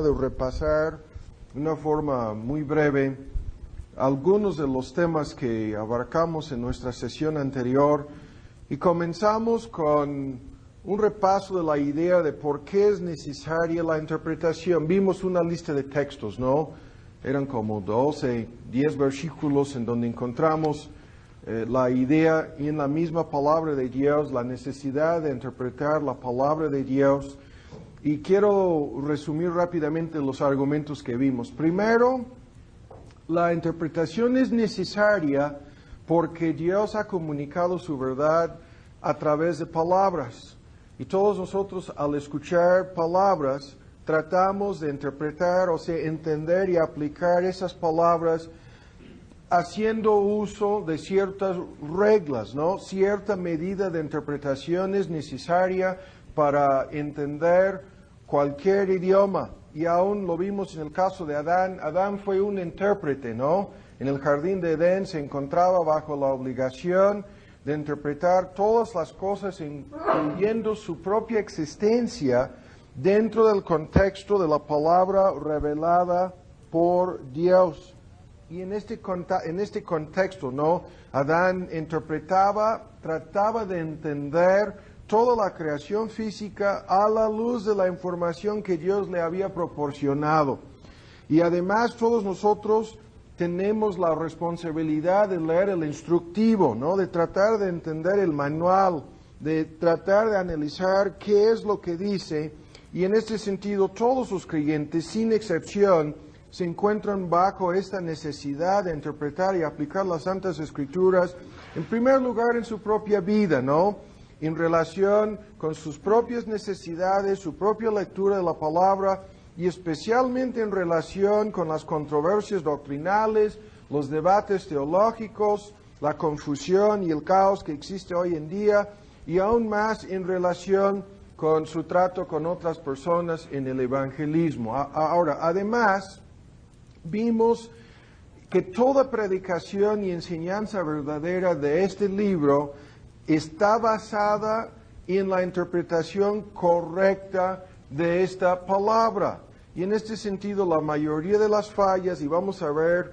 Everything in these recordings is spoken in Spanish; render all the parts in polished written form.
de repasar de una forma muy breve algunos de los temas que abarcamos en nuestra sesión anterior y comenzamos con un repaso de la idea de por qué es necesaria la interpretación. Vimos una lista de textos, ¿no? Eran como 12, 10 versículos en donde encontramos la idea y en la misma palabra de Dios, la necesidad de interpretar la palabra de Dios. Y quiero resumir rápidamente los argumentos que vimos. Primero, la interpretación es necesaria porque Dios ha comunicado su verdad a través de palabras. Y todos nosotros al escuchar palabras tratamos de interpretar, o sea, entender y aplicar esas palabras haciendo uso de ciertas reglas, ¿no? Cierta medida de interpretación es necesaria para entender cualquier idioma. Y aún lo vimos en el caso de Adán. Adán fue un intérprete, ¿no? En el jardín de Edén se encontraba bajo la obligación de interpretar todas las cosas, incluyendo su propia existencia, dentro del contexto de la palabra revelada por Dios. Y en este contexto, ¿no? Adán trataba de entender toda la creación física a la luz de la información que Dios le había proporcionado. Y además todos nosotros tenemos la responsabilidad de leer el instructivo, ¿no? De tratar de entender el manual, de tratar de analizar qué es lo que dice. Y en este sentido, todos los creyentes, sin excepción, se encuentran bajo esta necesidad de interpretar y aplicar las Santas Escrituras, en primer lugar en su propia vida, ¿no? En relación con sus propias necesidades, su propia lectura de la palabra, y especialmente en relación con las controversias doctrinales, los debates teológicos, la confusión y el caos que existe hoy en día, y aún más en relación con su trato con otras personas en el evangelismo. Ahora, además, vimos que toda predicación y enseñanza verdadera de este libro está basada en la interpretación correcta de esta palabra. Y en este sentido, la mayoría de las fallas, y vamos a ver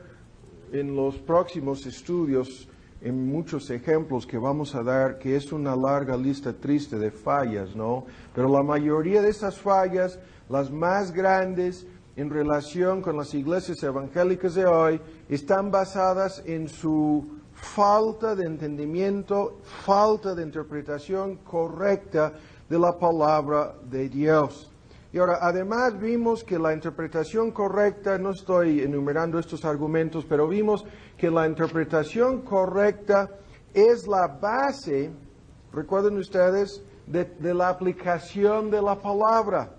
en los próximos estudios, en muchos ejemplos que vamos a dar, que es una larga lista triste de fallas, ¿no? Pero la mayoría de esas fallas, las más grandes en relación con las iglesias evangélicas de hoy, están basadas en su falta de entendimiento, falta de interpretación correcta de la palabra de Dios. Y ahora, además vimos que la interpretación correcta, no estoy enumerando estos argumentos, pero vimos que la interpretación correcta es la base, recuerden ustedes, de la aplicación de la palabra.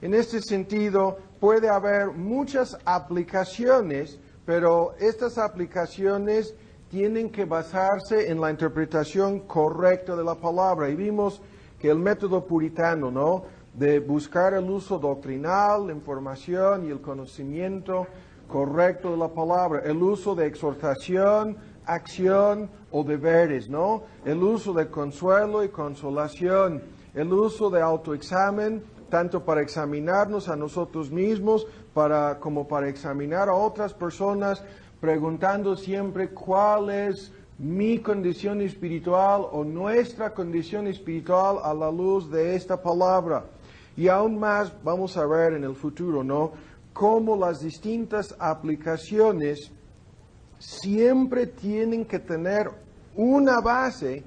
En este sentido, puede haber muchas aplicaciones, pero estas aplicaciones tienen que basarse en la interpretación correcta de la palabra. Y vimos que el método puritano, ¿no?, de buscar el uso doctrinal, la información y el conocimiento correcto de la palabra, el uso de exhortación, acción o deberes, ¿no? El uso de consuelo y consolación, el uso de autoexamen, tanto para examinarnos a nosotros mismos como para examinar a otras personas, preguntando siempre cuál es mi condición espiritual o nuestra condición espiritual a la luz de esta palabra. Y aún más vamos a ver en el futuro, ¿no?, cómo las distintas aplicaciones siempre tienen que tener una base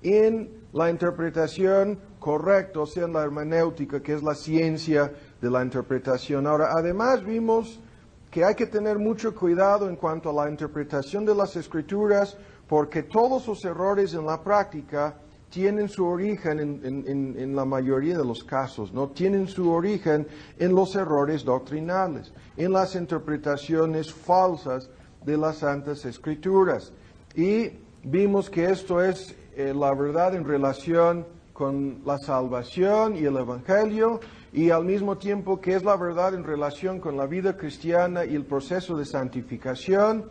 en la interpretación correcta, o sea, en la hermenéutica, que es la ciencia de la interpretación. Ahora, además vimos que hay que tener mucho cuidado en cuanto a la interpretación de las Escrituras, porque todos los errores en la práctica tienen su origen en la mayoría de los casos, ¿no? Tienen su origen en los errores doctrinales, en las interpretaciones falsas de las Santas Escrituras. Y vimos que esto es la verdad en relación con la salvación y el Evangelio, y al mismo tiempo que es la verdad en relación con la vida cristiana y el proceso de santificación.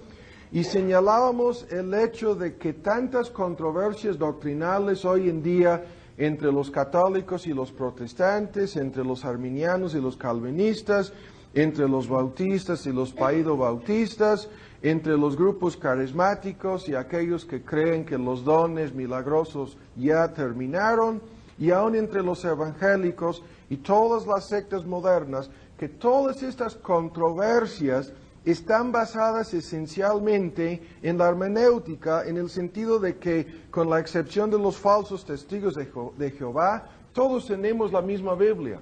Y señalábamos el hecho de que tantas controversias doctrinales hoy en día entre los católicos y los protestantes, entre los arminianos y los calvinistas, entre los bautistas y los paidobautistas, entre los grupos carismáticos y aquellos que creen que los dones milagrosos ya terminaron, y aún entre los evangélicos y todas las sectas modernas, que todas estas controversias están basadas esencialmente en la hermenéutica, en el sentido de que, con la excepción de los falsos testigos de Jehová, todos tenemos la misma Biblia.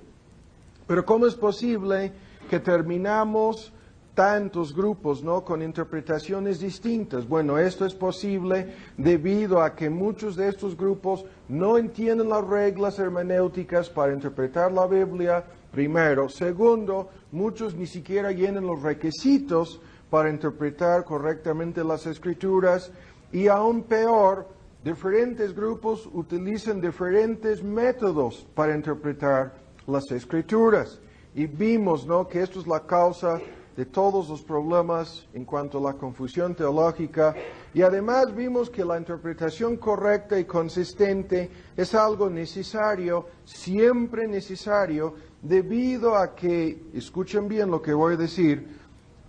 Pero ¿cómo es posible que terminamos tantos grupos, ¿no?, con interpretaciones distintas? Bueno, esto es posible debido a que muchos de estos grupos no entienden las reglas hermenéuticas para interpretar la Biblia, primero. Segundo, muchos ni siquiera llenan los requisitos para interpretar correctamente las Escrituras. Y aún peor, diferentes grupos utilizan diferentes métodos para interpretar las Escrituras. Y vimos, ¿no?, que esto es la causa de todos los problemas en cuanto a la confusión teológica, y además vimos que la interpretación correcta y consistente es algo necesario, siempre necesario, debido a que, escuchen bien lo que voy a decir,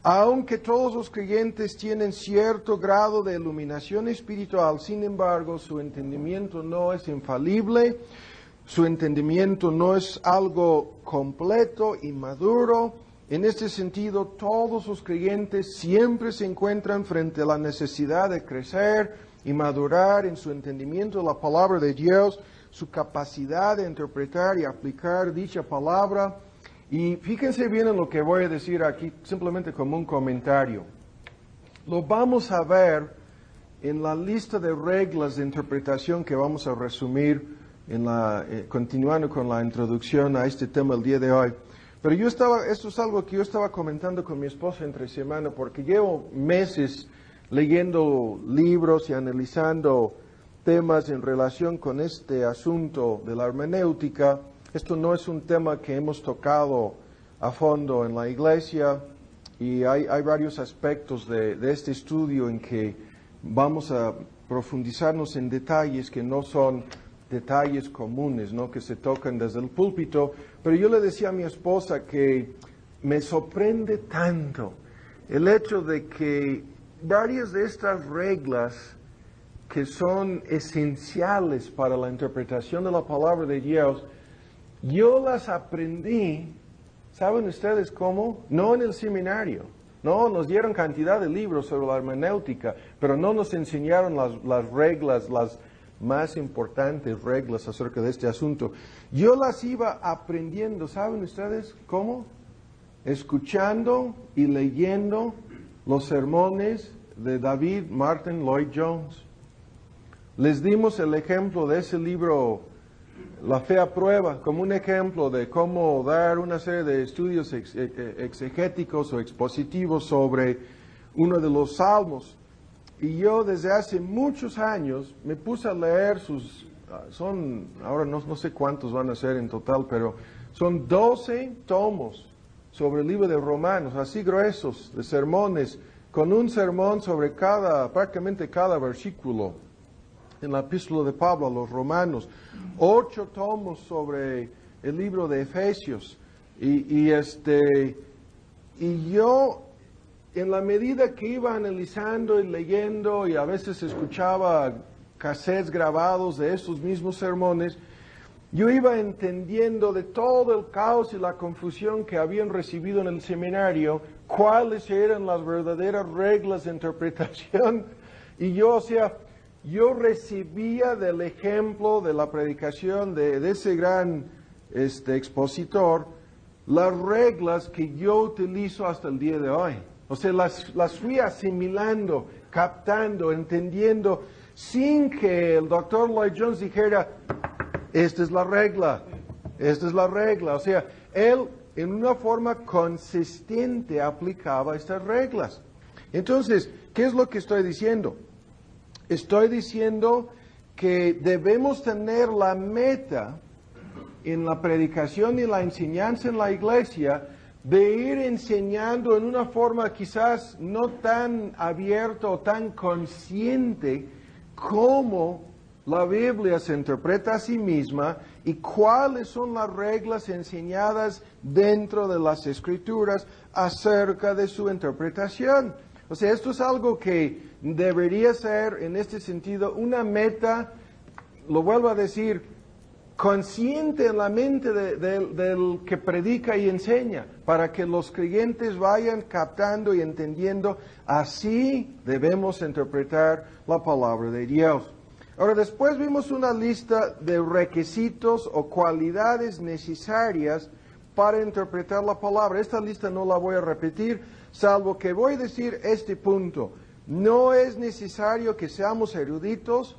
aunque todos los creyentes tienen cierto grado de iluminación espiritual, sin embargo, su entendimiento no es infalible, su entendimiento no es algo completo y maduro. En este sentido, todos los creyentes siempre se encuentran frente a la necesidad de crecer y madurar en su entendimiento de la palabra de Dios, su capacidad de interpretar y aplicar dicha palabra. Y fíjense bien en lo que voy a decir aquí, simplemente como un comentario. Lo vamos a ver en la lista de reglas de interpretación que vamos a resumir continuando con la introducción a este tema el día de hoy. Pero esto es algo que yo estaba comentando con mi esposa entre semana, porque llevo meses leyendo libros y analizando temas en relación con este asunto de la hermenéutica. Esto no es un tema que hemos tocado a fondo en la iglesia, y hay varios aspectos de este estudio en que vamos a profundizarnos en detalles que no son detalles comunes, ¿no?, que se tocan desde el púlpito. Pero yo le decía a mi esposa que me sorprende tanto el hecho de que varias de estas reglas que son esenciales para la interpretación de la palabra de Dios, yo las aprendí, ¿saben ustedes cómo? No en el seminario. No, nos dieron cantidad de libros sobre la hermenéutica, pero no nos enseñaron las reglas, las más importantes reglas acerca de este asunto. Yo las iba aprendiendo, ¿saben ustedes cómo? Escuchando y leyendo los sermones de David Martin Lloyd Jones. Les dimos el ejemplo de ese libro, La Fe a Prueba, como un ejemplo de cómo dar una serie de estudios exegéticos o expositivos sobre uno de los salmos. Y yo desde hace muchos años me puse a leer ahora no sé cuántos van a ser en total, pero son 12 tomos sobre el libro de Romanos, así gruesos, de sermones, con un sermón sobre prácticamente cada versículo en la epístola de Pablo a los Romanos, 8 tomos sobre el libro de Efesios, y yo, en la medida que iba analizando y leyendo, y a veces escuchaba cassettes grabados de estos mismos sermones, yo iba entendiendo de todo el caos y la confusión que habían recibido en el seminario, cuáles eran las verdaderas reglas de interpretación. Y yo recibía del ejemplo de la predicación de ese gran expositor las reglas que yo utilizo hasta el día de hoy. O sea, las fui asimilando, captando, entendiendo, sin que el Dr. Lloyd Jones dijera, esta es la regla, esta es la regla. O sea, él en una forma consistente aplicaba estas reglas. Entonces, ¿qué es lo que estoy diciendo? Estoy diciendo que debemos tener la meta en la predicación y la enseñanza en la iglesia de ir enseñando en una forma quizás no tan abierta o tan consciente cómo la Biblia se interpreta a sí misma y cuáles son las reglas enseñadas dentro de las Escrituras acerca de su interpretación. O sea, esto es algo que debería ser, en este sentido, una meta, lo vuelvo a decir, consciente en la mente del que predica y enseña, para que los creyentes vayan captando y entendiendo, así debemos interpretar la palabra de Dios. Ahora, después vimos una lista de requisitos o cualidades necesarias para interpretar la palabra. Esta lista no la voy a repetir, salvo que voy a decir este punto. No es necesario que seamos eruditos,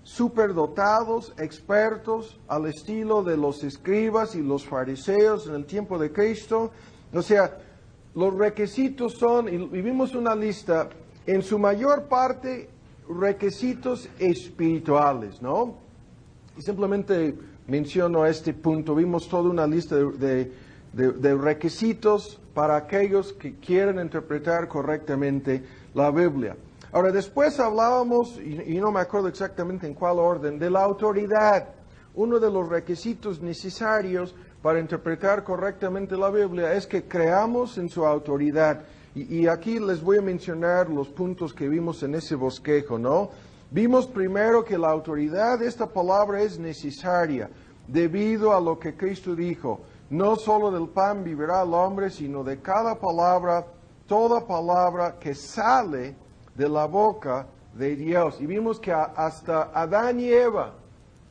superdotados, expertos, al estilo de los escribas y los fariseos en el tiempo de Cristo. O sea, los requisitos son, y vimos una lista, en su mayor parte requisitos espirituales, ¿no? Y simplemente menciono este punto. Vimos toda una lista de requisitos para aquellos que quieren interpretar correctamente la Biblia. Ahora, después hablábamos, y no me acuerdo exactamente en cuál orden, de la autoridad. Uno de los requisitos necesarios para interpretar correctamente la Biblia es que creamos en su autoridad. Y aquí les voy a mencionar los puntos que vimos en ese bosquejo, ¿no? Vimos primero que la autoridad de esta palabra es necesaria, debido a lo que Cristo dijo. No solo del pan vivirá el hombre, sino de cada palabra, toda palabra que sale de la boca de Dios. Y vimos que hasta Adán y Eva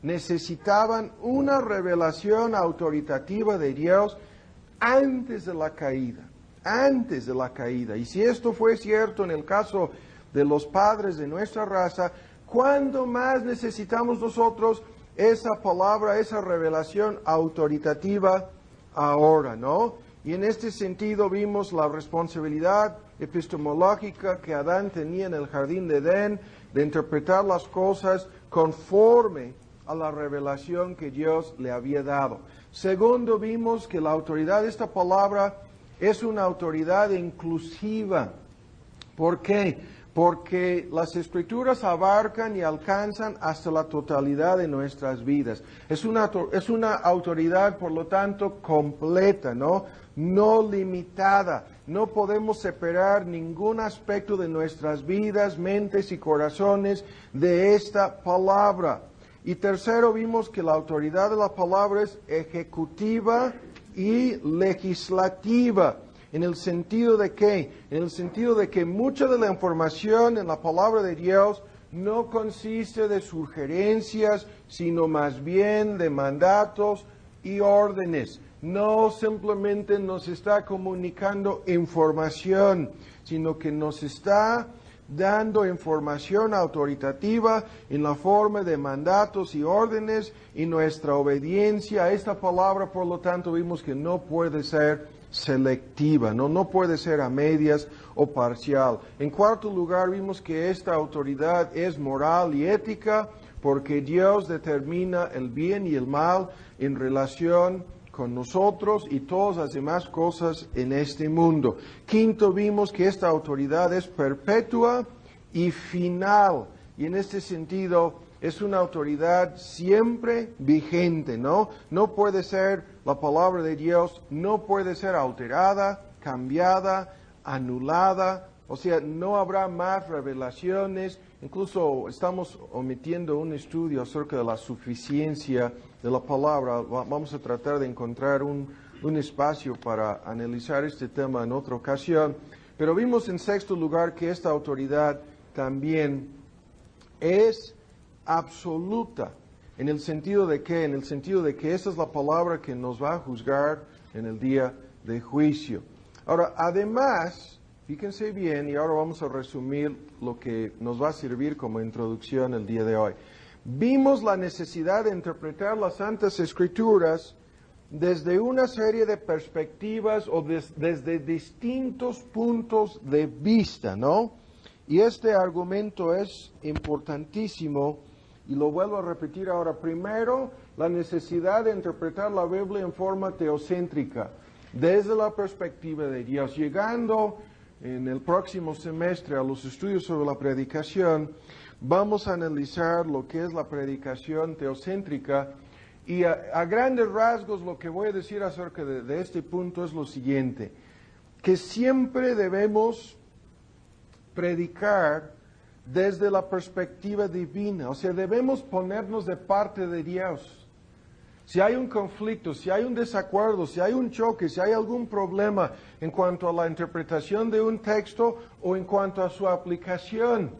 necesitaban una revelación autoritativa de Dios antes de la caída. Antes de la caída. Y si esto fue cierto en el caso de los padres de nuestra raza, ¿cuándo más necesitamos nosotros esa palabra, esa revelación autoritativa ahora, no? Y en este sentido vimos la responsabilidad epistemológica que Adán tenía en el jardín de Edén de interpretar las cosas conforme a la revelación que Dios le había dado. Segundo, vimos que la autoridad de esta palabra es una autoridad inclusiva. ¿Por qué? Porque las Escrituras abarcan y alcanzan hasta la totalidad de nuestras vidas. Es una autoridad, por lo tanto, completa, ¿no? No limitada. No podemos separar ningún aspecto de nuestras vidas, mentes y corazones de esta palabra. Y tercero, vimos que la autoridad de la palabra es ejecutiva y legislativa. ¿En el sentido de qué? En el sentido de que mucha de la información en la palabra de Dios no consiste de sugerencias, sino más bien de mandatos y órdenes. No simplemente nos está comunicando información, sino que nos está dando información autoritativa en la forma de mandatos y órdenes, y nuestra obediencia a esta palabra, por lo tanto, vimos que no puede ser selectiva, no puede ser a medias o parcial. En cuarto lugar, vimos que esta autoridad es moral y ética, porque Dios determina el bien y el mal en relación con nosotros y todas las demás cosas en este mundo. Quinto, vimos que esta autoridad es perpetua y final, y en este sentido es una autoridad siempre vigente, ¿no? No puede ser, la palabra de Dios no puede ser alterada, cambiada, anulada, o sea, no habrá más revelaciones. Incluso estamos omitiendo un estudio acerca de la suficiencia de la palabra. Vamos a tratar de encontrar un espacio para analizar este tema en otra ocasión. Pero vimos en sexto lugar que esta autoridad también es absoluta. ¿En el sentido de qué? En el sentido de que esta es la palabra que nos va a juzgar en el día de juicio. Ahora, además, fíjense bien, y ahora vamos a resumir lo que nos va a servir como introducción el día de hoy. Vimos la necesidad de interpretar las Santas Escrituras desde una serie de perspectivas o desde distintos puntos de vista, ¿no? Y este argumento es importantísimo y lo vuelvo a repetir ahora. Primero, la necesidad de interpretar la Biblia en forma teocéntrica, desde la perspectiva de Dios. Llegando en el próximo semestre a los estudios sobre la predicación, vamos a analizar lo que es la predicación teocéntrica Y a grandes rasgos lo que voy a decir acerca de este punto es lo siguiente, que siempre debemos predicar desde la perspectiva divina, o sea, debemos ponernos de parte de Dios. Si hay un conflicto, si hay un desacuerdo, si hay un choque, si hay algún problema en cuanto a la interpretación de un texto o en cuanto a su aplicación,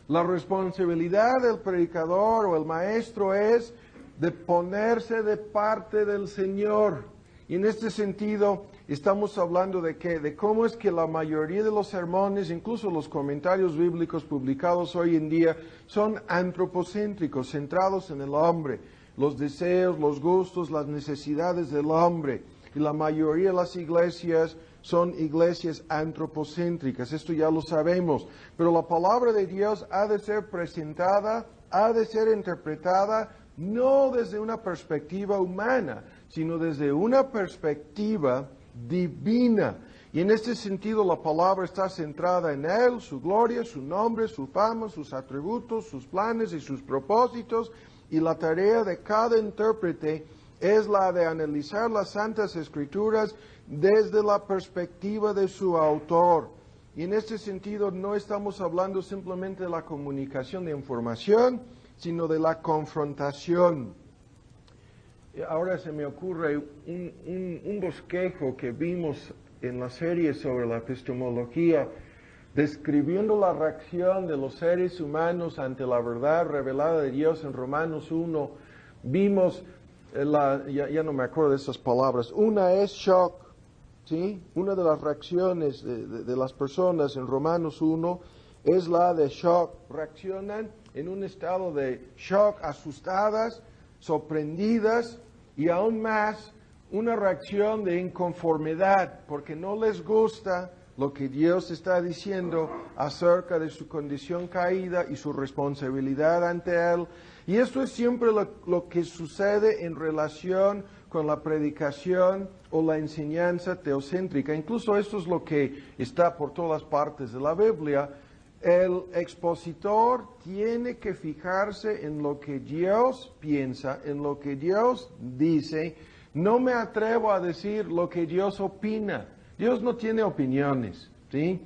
la responsabilidad del predicador o el maestro es de ponerse de parte del Señor. Y en este sentido estamos hablando de qué, de cómo es que la mayoría de los sermones, incluso los comentarios bíblicos publicados hoy en día, son antropocéntricos, centrados en el hombre, los deseos, los gustos, las necesidades del hombre. Y la mayoría de las iglesias son iglesias antropocéntricas, esto ya lo sabemos. Pero la palabra de Dios ha de ser presentada, ha de ser interpretada, no desde una perspectiva humana, sino desde una perspectiva divina. Y en este sentido la palabra está centrada en Él, su gloria, su nombre, su fama, sus atributos, sus planes y sus propósitos. Y la tarea de cada intérprete es la de analizar las Santas Escrituras desde la perspectiva de su autor. Y en este sentido no estamos hablando simplemente de la comunicación de información, sino de la confrontación. Ahora se me ocurre un bosquejo que vimos en la serie sobre la epistemología, describiendo la reacción de los seres humanos ante la verdad revelada de Dios en Romanos 1. Vimos, ya no me acuerdo de esas palabras, una es shock, ¿sí? Una de las reacciones de las personas en Romanos 1 es la de shock, reaccionan en un estado de shock, asustadas, sorprendidas, y aún más una reacción de inconformidad, porque no les gusta lo que Dios está diciendo acerca de su condición caída y su responsabilidad ante Él. Y esto es siempre lo que sucede en relación con la predicación o la enseñanza teocéntrica. Incluso esto es lo que está por todas partes de la Biblia. El expositor tiene que fijarse en lo que Dios piensa, en lo que Dios dice. No me atrevo a decir lo que Dios opina. Dios no tiene opiniones, ¿sí?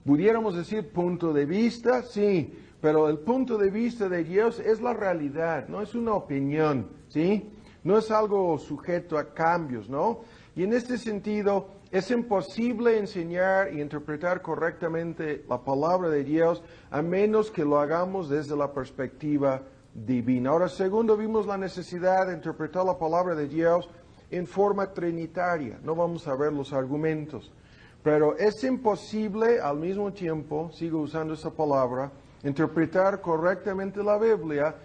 Pudiéramos decir punto de vista, sí, pero el punto de vista de Dios es la realidad, no es una opinión, ¿sí? No es algo sujeto a cambios, ¿no? Y en este sentido, es imposible enseñar y interpretar correctamente la palabra de Dios a menos que lo hagamos desde la perspectiva divina. Ahora, segundo, vimos la necesidad de interpretar la palabra de Dios en forma trinitaria. No vamos a ver los argumentos, pero es imposible al mismo tiempo, sigo usando esa palabra, interpretar correctamente la Biblia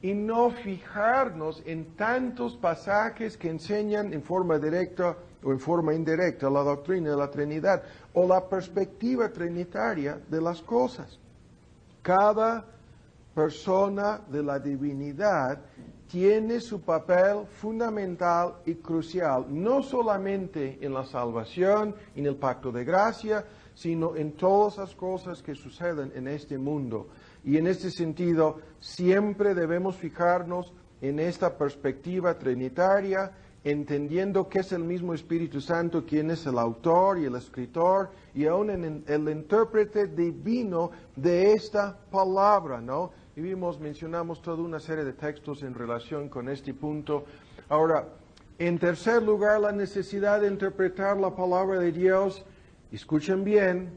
y no fijarnos en tantos pasajes que enseñan en forma directa o en forma indirecta la doctrina de la Trinidad o la perspectiva trinitaria de las cosas. Cada persona de la divinidad tiene su papel fundamental y crucial, no solamente en la salvación, en el pacto de gracia, sino en todas las cosas que suceden en este mundo. Y en este sentido, siempre debemos fijarnos en esta perspectiva trinitaria, entendiendo que es el mismo Espíritu Santo quien es el autor y el escritor, y aún en el intérprete divino de esta palabra, ¿no? Y mencionamos toda una serie de textos en relación con este punto. Ahora, en tercer lugar, la necesidad de interpretar la palabra de Dios, escuchen bien,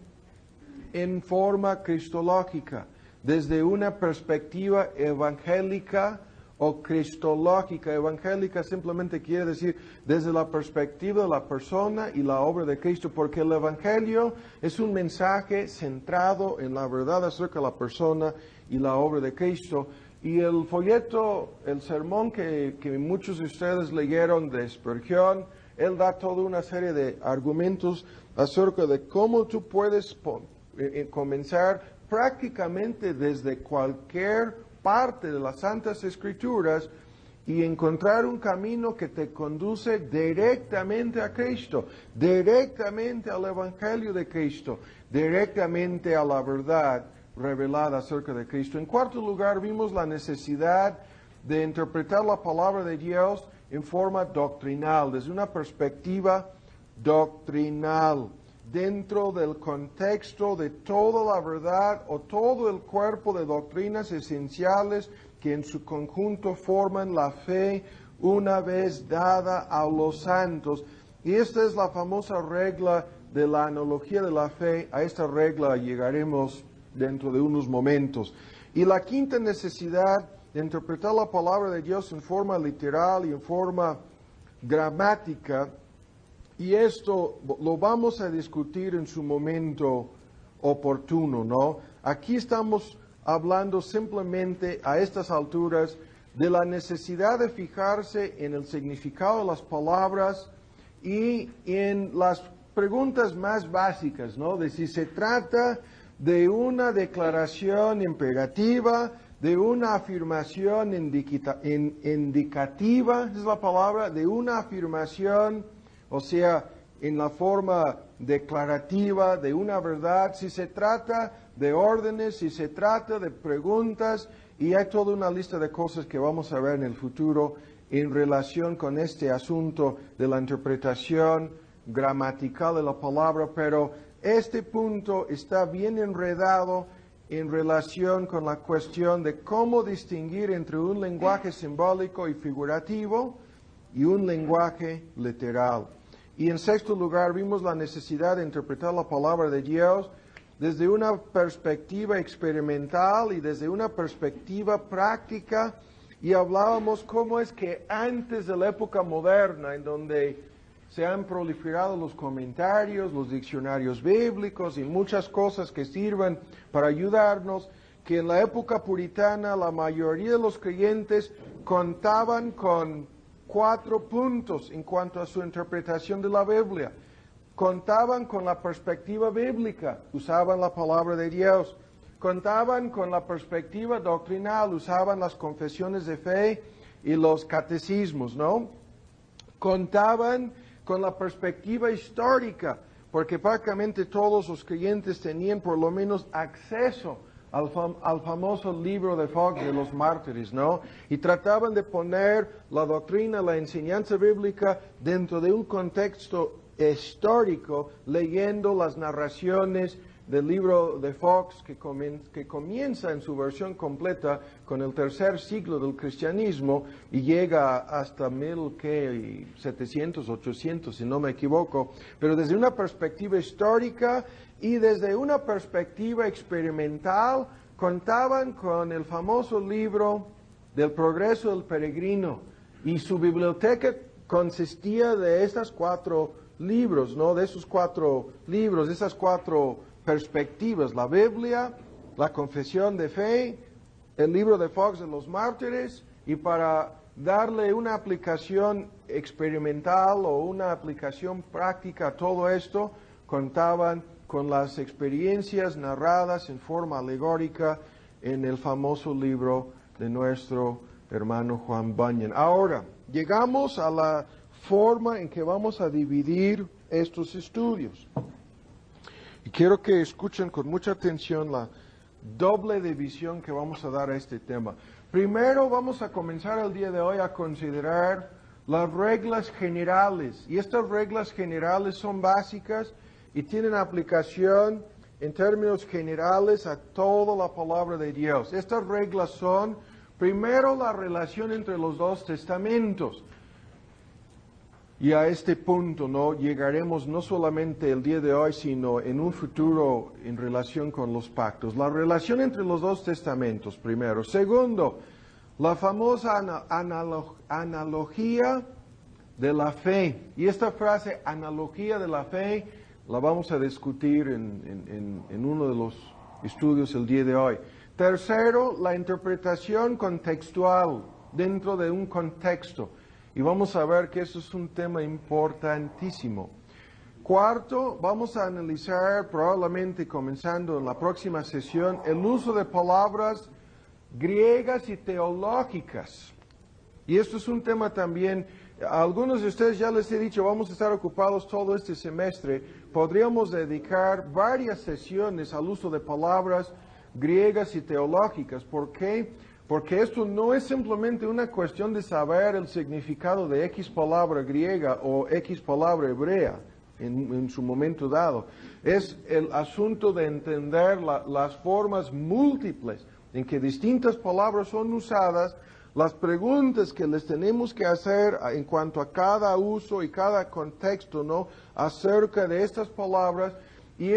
en forma cristológica, desde una perspectiva evangélica o cristológica. Evangélica simplemente quiere decir desde la perspectiva de la persona y la obra de Cristo, porque el Evangelio es un mensaje centrado en la verdad acerca de la persona y la obra de Cristo. Y el folleto, el sermón que muchos de ustedes leyeron de Spurgeon, él da toda una serie de argumentos acerca de cómo tú puedes comenzar prácticamente desde cualquier parte de las Santas Escrituras y encontrar un camino que te conduce directamente a Cristo, directamente al Evangelio de Cristo, directamente a la verdad revelada acerca de Cristo. En cuarto lugar, vimos la necesidad de interpretar la palabra de Dios en forma doctrinal, desde una perspectiva doctrinal, dentro del contexto de toda la verdad o todo el cuerpo de doctrinas esenciales que en su conjunto forman la fe una vez dada a los santos. Y esta es la famosa regla de la analogía de la fe. A esta regla llegaremos dentro de unos momentos. Y la quinta necesidad de interpretar la palabra de Dios en forma literal y en forma gramática, y esto lo vamos a discutir en su momento oportuno, ¿no? Aquí estamos hablando simplemente a estas alturas de la necesidad de fijarse en el significado de las palabras y en las preguntas más básicas, ¿no? De si se trata de una declaración imperativa, de una afirmación indicativa, es la palabra, de una afirmación, o sea, en la forma declarativa de una verdad, si se trata de órdenes, si se trata de preguntas, y hay toda una lista de cosas que vamos a ver en el futuro en relación con este asunto de la interpretación gramatical de la palabra, pero este punto está bien enredado en relación con la cuestión de cómo distinguir entre un lenguaje simbólico y figurativo y un lenguaje literal. Y en sexto lugar, vimos la necesidad de interpretar la palabra de Dios desde una perspectiva experimental y desde una perspectiva práctica, y hablábamos cómo es que antes de la época moderna, en donde se han proliferado los comentarios, los diccionarios bíblicos y muchas cosas que sirven para ayudarnos, que en la época puritana la mayoría de los creyentes contaban con 4 puntos en cuanto a su interpretación de la Biblia. Contaban con la perspectiva bíblica, usaban la palabra de Dios. Contaban con la perspectiva doctrinal, usaban las confesiones de fe y los catecismos, ¿no? Contaban con la perspectiva histórica, porque prácticamente todos los creyentes tenían por lo menos acceso al famoso libro de Fox de los mártires, ¿no? Y trataban de poner la doctrina, la enseñanza bíblica dentro de un contexto histórico, leyendo las narraciones del libro de Fox que comienza en su versión completa con el 3er siglo del cristianismo y llega hasta 1700, 800, si no me equivoco, pero desde una perspectiva histórica y desde una perspectiva experimental contaban con el famoso libro del Progreso del Peregrino, y su biblioteca consistía de estos 4 libros, ¿no? De esos 4 libros, de esas 4 perspectivas: la Biblia, la confesión de fe, el libro de Fox de los mártires, y para darle una aplicación experimental o una aplicación práctica a todo esto, contaban con las experiencias narradas en forma alegórica en el famoso libro de nuestro hermano Juan Bunyan. Ahora, llegamos a la forma en que vamos a dividir estos estudios. Y quiero que escuchen con mucha atención la doble división que vamos a dar a este tema. Primero vamos a comenzar el día de hoy a considerar las reglas generales. Y estas reglas generales son básicas y tienen aplicación en términos generales a toda la palabra de Dios. Estas reglas son, primero, la relación entre los 2 testamentos. Y a este punto no llegaremos no solamente el día de hoy, sino en un futuro en relación con los pactos. La relación entre los 2 testamentos, primero. Segundo, la famosa analogía de la fe. Y esta frase, analogía de la fe, la vamos a discutir en uno de los estudios el día de hoy. Tercero, la interpretación contextual dentro de un contexto. Y vamos a ver que eso es un tema importantísimo. Cuarto, vamos a analizar, probablemente comenzando en la próxima sesión, el uso de palabras griegas y teológicas. Y esto es un tema también, a algunos de ustedes ya les he dicho, vamos a estar ocupados todo este semestre. Podríamos dedicar varias sesiones al uso de palabras griegas y teológicas. ¿Por qué? porque esto no es simplemente una cuestión de saber el significado de X palabra griega o X palabra hebrea en su momento dado. Es el asunto de entender las formas múltiples en que distintas palabras son usadas, las preguntas que les tenemos que hacer en cuanto a cada uso y cada contexto, ¿no?, acerca de estas palabras. Y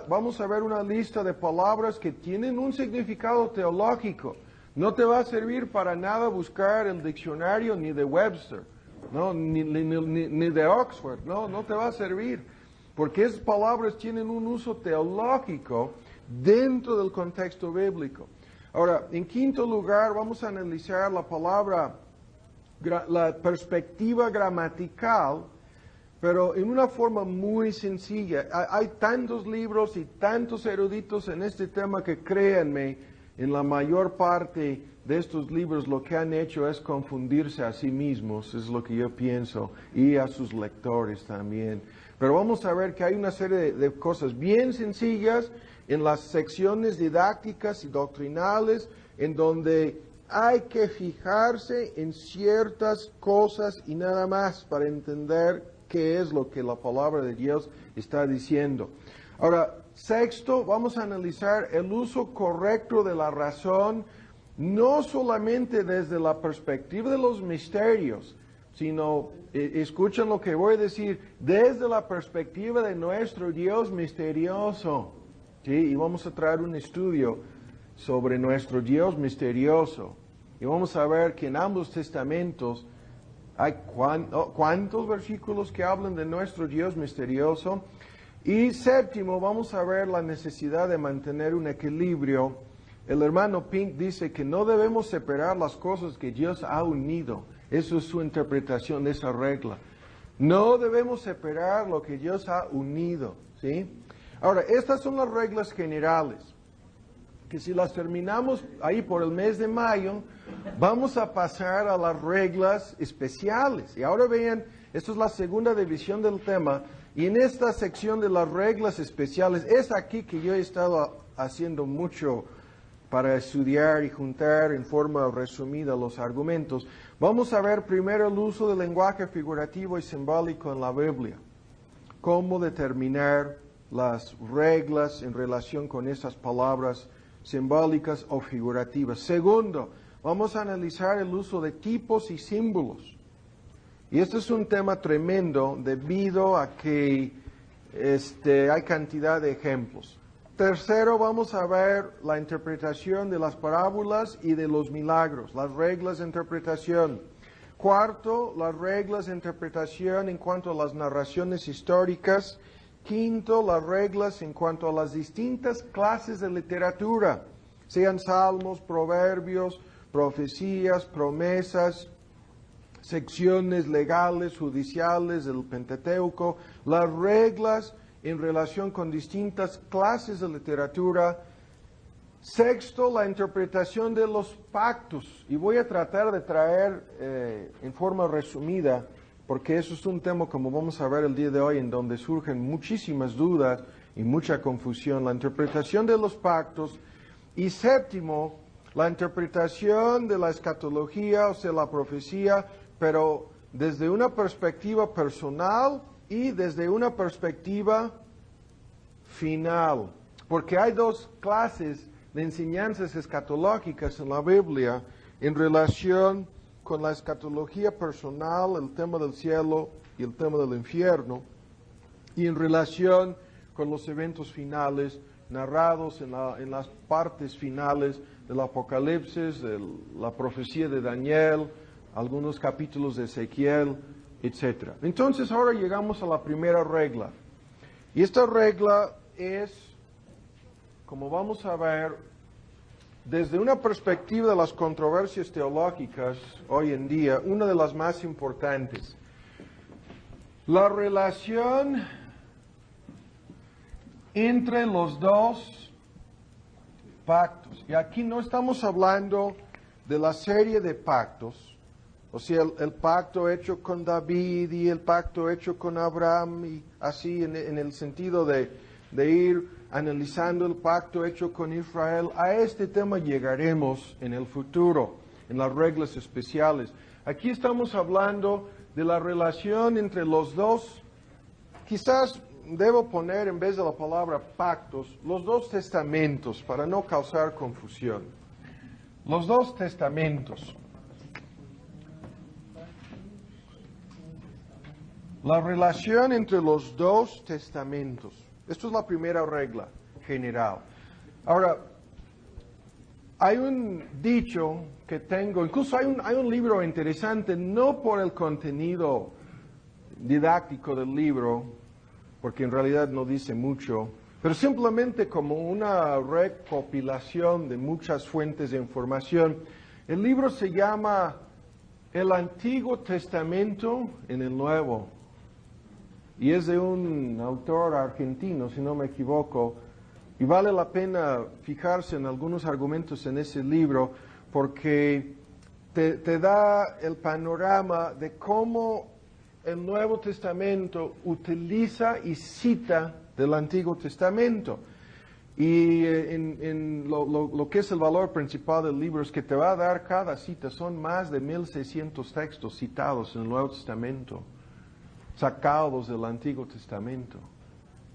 vamos a ver una lista de palabras que tienen un significado teológico. No te va a servir para nada buscar el diccionario ni de Webster, ¿no?, ni de Oxford, no te va a servir, porque esas palabras tienen un uso teológico dentro del contexto bíblico. Ahora, en quinto lugar, vamos a analizar la perspectiva gramatical, pero en una forma muy sencilla. Hay tantos libros y tantos eruditos en este tema que, créanme, en la mayor parte de estos libros lo que han hecho es confundirse a sí mismos, es lo que yo pienso, y a sus lectores también. Pero vamos a ver que hay una serie de cosas bien sencillas en las secciones didácticas y doctrinales, en donde hay que fijarse en ciertas cosas y nada más para entender qué es lo que la palabra de Dios está diciendo. Ahora, sexto, vamos a analizar el uso correcto de la razón, no solamente desde la perspectiva de los misterios, sino, escuchen lo que voy a decir, desde la perspectiva de nuestro Dios misterioso. ¿Sí? Y vamos a traer un estudio sobre nuestro Dios misterioso. Y vamos a ver que en ambos testamentos hay cuántos versículos que hablan de nuestro Dios misterioso. Y séptimo, vamos a ver la necesidad de mantener un equilibrio. El hermano Pink dice que no debemos separar las cosas que Dios ha unido. Eso es su interpretación de esa regla. No debemos separar lo que Dios ha unido, ¿sí? Ahora, estas son las reglas generales, que si las terminamos ahí por el mes de mayo, vamos a pasar a las reglas especiales. Y ahora vean, esto es la segunda división del tema, y en esta sección de las reglas especiales, es aquí que yo he estado haciendo mucho para estudiar y juntar en forma resumida los argumentos. Vamos a ver primero el uso del lenguaje figurativo y simbólico en la Biblia. Cómo determinar las reglas en relación con esas palabras simbólicas o figurativas. Segundo, vamos a analizar el uso de tipos y símbolos. Y este es un tema tremendo debido a que hay cantidad de ejemplos. Tercero, vamos a ver la interpretación de las parábolas y de los milagros, las reglas de interpretación. Cuarto, las reglas de interpretación en cuanto a las narraciones históricas. Quinto, las reglas en cuanto a las distintas clases de literatura, sean salmos, proverbios, profecías, promesas, secciones legales, judiciales, del Pentateuco, las reglas en relación con distintas clases de literatura. Sexto, la interpretación de los pactos, y voy a tratar de traer en forma resumida, porque eso es un tema, como vamos a ver el día de hoy, en donde surgen muchísimas dudas y mucha confusión, la interpretación de los pactos. Y séptimo, la interpretación de la escatología, o sea, la profecía, pero desde una perspectiva personal y desde una perspectiva final. Porque hay dos clases de enseñanzas escatológicas en la Biblia en relación con la escatología personal, el tema del cielo y el tema del infierno, y en relación con los eventos finales narrados en las partes finales del Apocalipsis, de la profecía de Daniel, algunos capítulos de Ezequiel, etc. Entonces ahora llegamos a la primera regla. Y esta regla es, como vamos a ver, desde una perspectiva de las controversias teológicas hoy en día, una de las más importantes. La relación entre los dos pactos. Y aquí no estamos hablando de la serie de pactos, o sea, el pacto hecho con David y el pacto hecho con Abraham, y así en el sentido de de ir analizando el pacto hecho con Israel. A este tema llegaremos en el futuro, en las reglas especiales. Aquí estamos hablando de la relación entre los dos. Quizás debo poner en vez de la palabra pactos, los dos testamentos para no causar confusión. Los dos testamentos. La relación entre los dos testamentos. Esto es la primera regla general. Ahora, hay un dicho que tengo, incluso hay un libro interesante, no por el contenido didáctico del libro, porque en realidad no dice mucho, pero simplemente como una recopilación de muchas fuentes de información. El libro se llama El Antiguo Testamento en el Nuevo, y es de un autor argentino, si no me equivoco, y vale la pena fijarse en algunos argumentos en ese libro, porque te da el panorama de cómo el Nuevo Testamento utiliza y cita del Antiguo Testamento. Y en lo que es el valor principal del libro es que te va a dar cada cita, son más de 1600 textos citados en el Nuevo Testamento, sacados del Antiguo Testamento.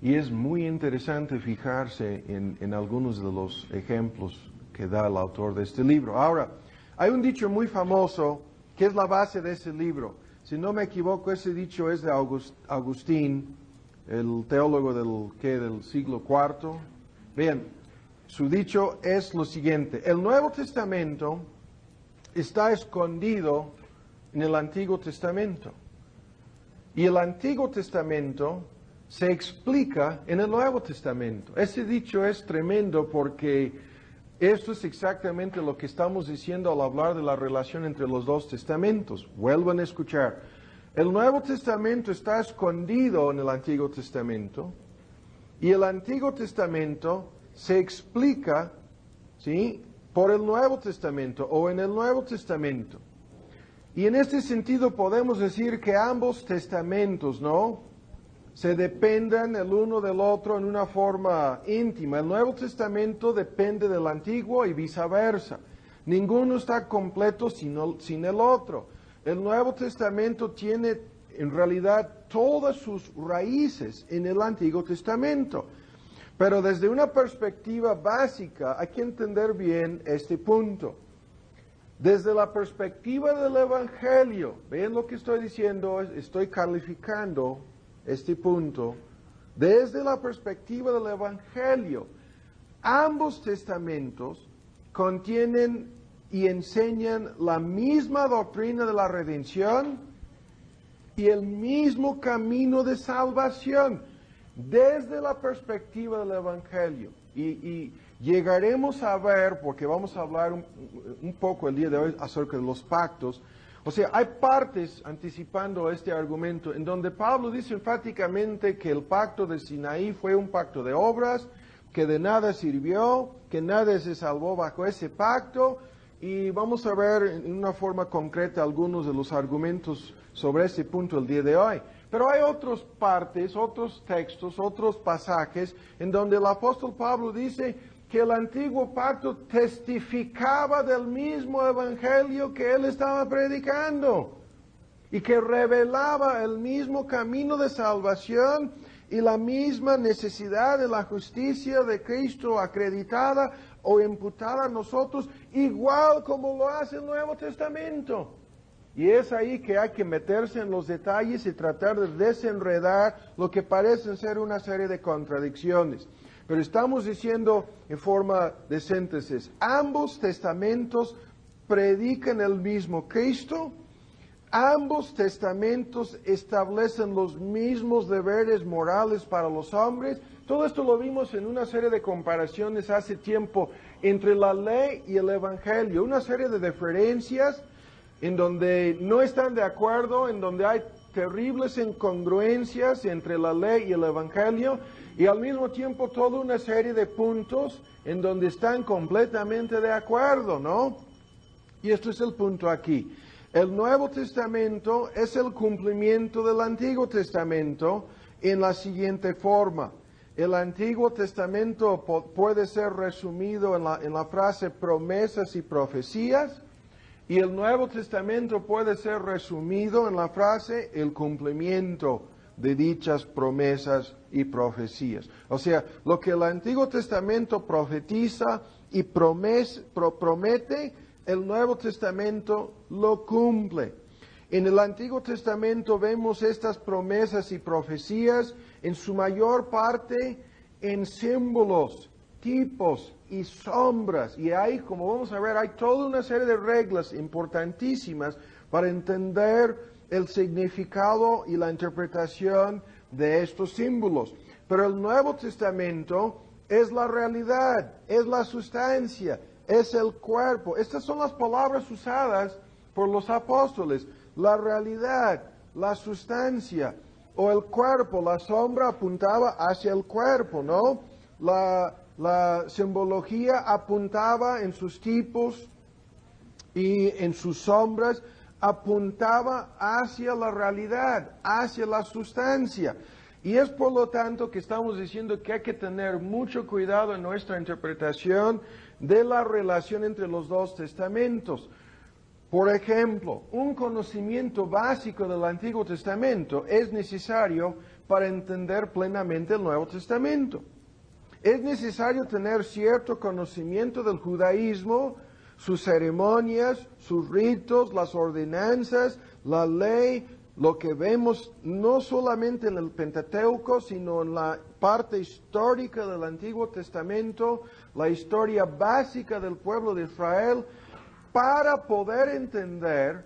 Y es muy interesante fijarse en algunos de los ejemplos que da el autor de este libro. Ahora, hay un dicho muy famoso que es la base de ese libro. Si no me equivoco, ese dicho es de Agustín, el teólogo del siglo IV. Bien, su dicho es lo siguiente: el Nuevo Testamento está escondido en el Antiguo Testamento. Y el Antiguo Testamento se explica en el Nuevo Testamento. Ese dicho es tremendo porque esto es exactamente lo que estamos diciendo al hablar de la relación entre los dos testamentos. Vuelvan a escuchar. El Nuevo Testamento está escondido en el Antiguo Testamento y el Antiguo Testamento se explica, ¿sí?, por el Nuevo Testamento o en el Nuevo Testamento. Y en este sentido podemos decir que ambos testamentos, ¿no?, se dependen el uno del otro en una forma íntima. El Nuevo Testamento depende del Antiguo y viceversa. Ninguno está completo sin el otro. El Nuevo Testamento tiene en realidad todas sus raíces en el Antiguo Testamento. Pero desde una perspectiva básica hay que entender bien este punto. Desde la perspectiva del Evangelio, ¿ven lo que estoy diciendo? Estoy calificando este punto. Desde la perspectiva del Evangelio, ambos testamentos contienen y enseñan la misma doctrina de la redención y el mismo camino de salvación, desde la perspectiva del Evangelio. Y llegaremos a ver, porque vamos a hablar un poco el día de hoy acerca de los pactos. O sea, hay partes, anticipando este argumento, en donde Pablo dice enfáticamente que el pacto de Sinaí fue un pacto de obras, que de nada sirvió, que nadie se salvó bajo ese pacto, y vamos a ver en una forma concreta algunos de los argumentos sobre ese punto el día de hoy. Pero hay otras partes, otros textos, otros pasajes, en donde el apóstol Pablo dice que el antiguo pacto testificaba del mismo evangelio que él estaba predicando y que revelaba el mismo camino de salvación y la misma necesidad de la justicia de Cristo acreditada o imputada a nosotros, igual como lo hace el Nuevo Testamento. Y es ahí que hay que meterse en los detalles y tratar de desenredar lo que parecen ser una serie de contradicciones. Pero estamos diciendo en forma de síntesis, ambos testamentos predican el mismo Cristo, ambos testamentos establecen los mismos deberes morales para los hombres. Todo esto lo vimos en una serie de comparaciones hace tiempo entre la ley y el Evangelio, una serie de diferencias en donde no están de acuerdo, en donde hay terribles incongruencias entre la ley y el Evangelio, y al mismo tiempo toda una serie de puntos en donde están completamente de acuerdo, ¿no? Y esto es el punto aquí. El Nuevo Testamento es el cumplimiento del Antiguo Testamento en la siguiente forma. El Antiguo Testamento puede ser resumido en la frase promesas y profecías, y el Nuevo Testamento puede ser resumido en la frase el cumplimiento de dichas promesas y profecías. O sea, lo que el Antiguo Testamento profetiza y promete, el Nuevo Testamento lo cumple. En el Antiguo Testamento vemos estas promesas y profecías en su mayor parte en símbolos, tipos y sombras. Y hay, como vamos a ver, hay toda una serie de reglas importantísimas para entender el significado y la interpretación de estos símbolos. Pero el Nuevo Testamento es la realidad, es la sustancia, es el cuerpo. Estas son las palabras usadas por los apóstoles. La realidad, la sustancia o el cuerpo. La sombra apuntaba hacia el cuerpo, ¿no? La simbología apuntaba en sus tipos y en sus sombras, apuntaba hacia la realidad, hacia la sustancia. Y es por lo tanto que estamos diciendo que hay que tener mucho cuidado en nuestra interpretación de la relación entre los dos testamentos. Por ejemplo, un conocimiento básico del Antiguo Testamento es necesario para entender plenamente el Nuevo Testamento. Es necesario tener cierto conocimiento del judaísmo, sus ceremonias, sus ritos, las ordenanzas, la ley, lo que vemos no solamente en el Pentateuco, sino en la parte histórica del Antiguo Testamento, la historia básica del pueblo de Israel, para poder entender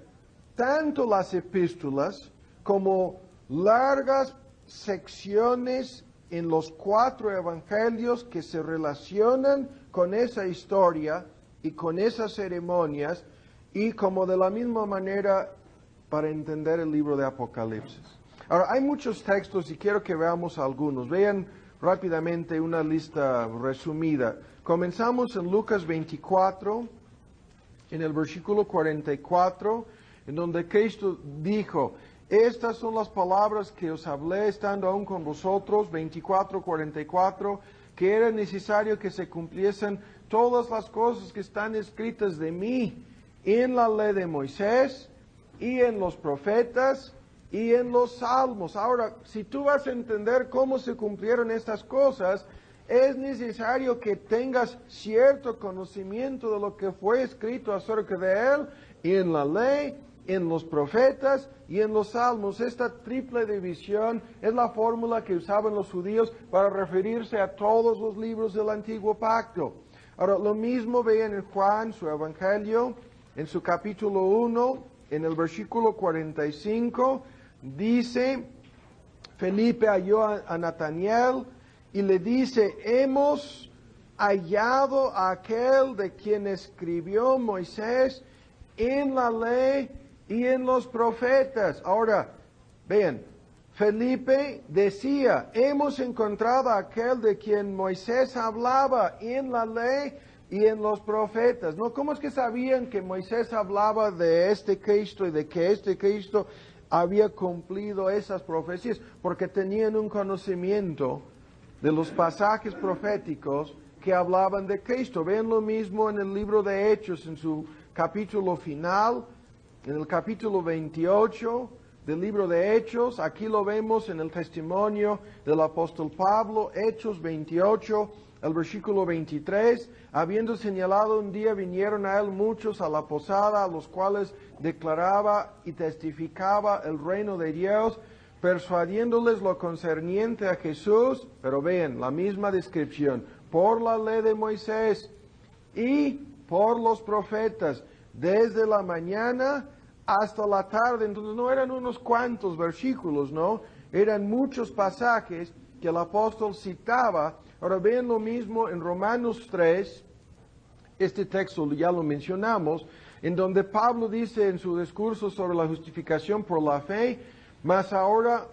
tanto las epístolas como largas secciones en los 4 evangelios que se relacionan con esa historia y con esas ceremonias, y como de la misma manera para entender el libro de Apocalipsis. Ahora, hay muchos textos y quiero que veamos algunos. Vean rápidamente una lista resumida. Comenzamos en Lucas 24, en el versículo 44, en donde Cristo dijo: estas son las palabras que os hablé estando aún con vosotros, 24:44, que era necesario que se cumpliesen todas las cosas que están escritas de mí en la ley de Moisés y en los profetas y en los salmos. Ahora, si tú vas a entender cómo se cumplieron estas cosas, es necesario que tengas cierto conocimiento de lo que fue escrito acerca de él en la ley, en los profetas y en los salmos. Esta triple división es la fórmula que usaban los judíos para referirse a todos los libros del Antiguo Pacto. Ahora, lo mismo vean en Juan, su Evangelio, en su capítulo 1, en el versículo 45, dice: Felipe halló a Nataniel y le dice: hemos hallado a aquel de quien escribió Moisés en la ley y en los profetas. Ahora, vean, Felipe decía: hemos encontrado a aquel de quien Moisés hablaba en la ley y en los profetas. ¿No? ¿Cómo es que sabían que Moisés hablaba de este Cristo y de que este Cristo había cumplido esas profecías? Porque tenían un conocimiento de los pasajes proféticos que hablaban de Cristo. Ven lo mismo en el libro de Hechos, en su capítulo final, en el capítulo 28 del libro de Hechos. Aquí lo vemos en el testimonio del apóstol Pablo, Hechos 28, el versículo 23. Habiendo señalado un día, vinieron a él muchos a la posada, a los cuales declaraba y testificaba el reino de Dios, persuadiéndoles lo concerniente a Jesús. Pero vean, la misma descripción: por la ley de Moisés y por los profetas, desde la mañana hasta la tarde. Entonces no eran unos cuantos versículos, ¿no? Eran muchos pasajes que el apóstol citaba. Ahora vean lo mismo en Romanos 3, este texto ya lo mencionamos, en donde Pablo dice en su discurso sobre la justificación por la fe: mas ahora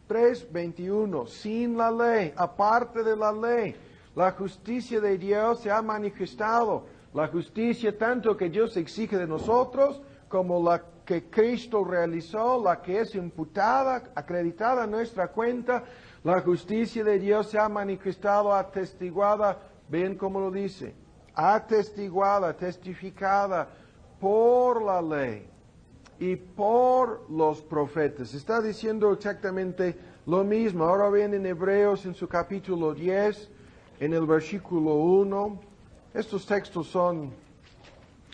3:21, sin la ley, aparte de la ley, la justicia de Dios se ha manifestado. La justicia tanto que Dios exige de nosotros, como la que Cristo realizó, la que es imputada, acreditada en nuestra cuenta, La justicia de Dios se ha manifestado, atestiguada, ven cómo lo dice, atestiguada, testificada por la ley y por los profetas. Está diciendo exactamente lo mismo. Ahora bien, en Hebreos, en su capítulo 10, en el versículo 1, estos textos son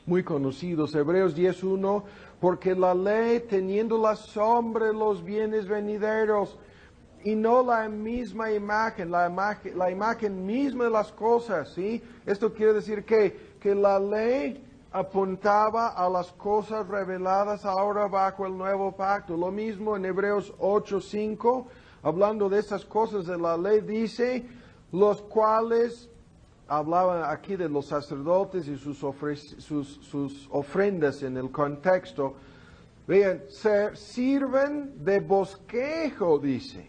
muy conocidos. Hebreos 10:1, porque la ley, teniendo la sombra de los bienes venideros, y no la misma imagen, la imagen misma de las cosas, ¿sí? Esto quiere decir que la ley apuntaba a las cosas reveladas ahora bajo el nuevo pacto. Lo mismo en Hebreos 8:5, hablando de esas cosas de la ley, dice, los cuales, hablaban aquí de los sacerdotes y sus ofrendas en el contexto, vean, sirven de bosquejo, dice,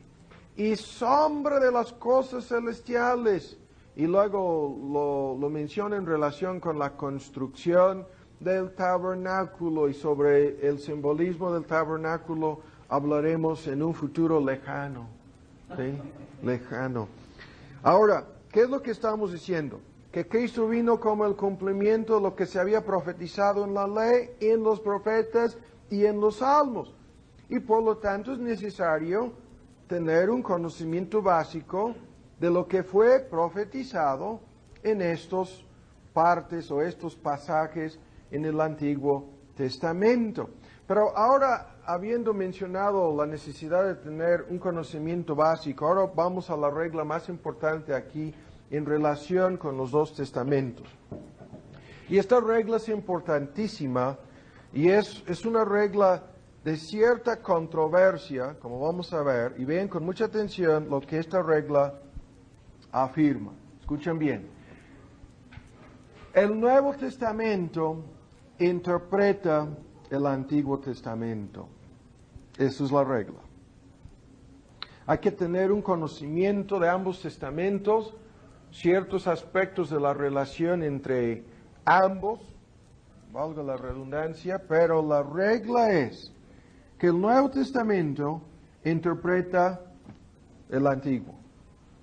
y sombra de las cosas celestiales. Y luego lo menciona en relación con la construcción del tabernáculo, y sobre el simbolismo del tabernáculo hablaremos en un futuro lejano. ¿Sí? Lejano. Ahora, ¿qué es lo que estamos diciendo? Que Cristo vino como el cumplimiento de lo que se había profetizado en la ley, en los profetas y en los salmos. Y por lo tanto es necesario tener un conocimiento básico de lo que fue profetizado en estos partes o estos pasajes en el Antiguo Testamento. Pero ahora, habiendo mencionado la necesidad de tener un conocimiento básico, ahora vamos a la regla más importante aquí en relación con los dos testamentos. Y esta regla es importantísima y es una regla de cierta controversia, como vamos a ver, y vean con mucha atención lo que esta regla afirma. Escuchen bien. El Nuevo Testamento interpreta el Antiguo Testamento. Esa es la regla. Hay que tener un conocimiento de ambos testamentos, ciertos aspectos de la relación entre ambos, valga la redundancia, pero la regla es que el Nuevo Testamento interpreta el Antiguo,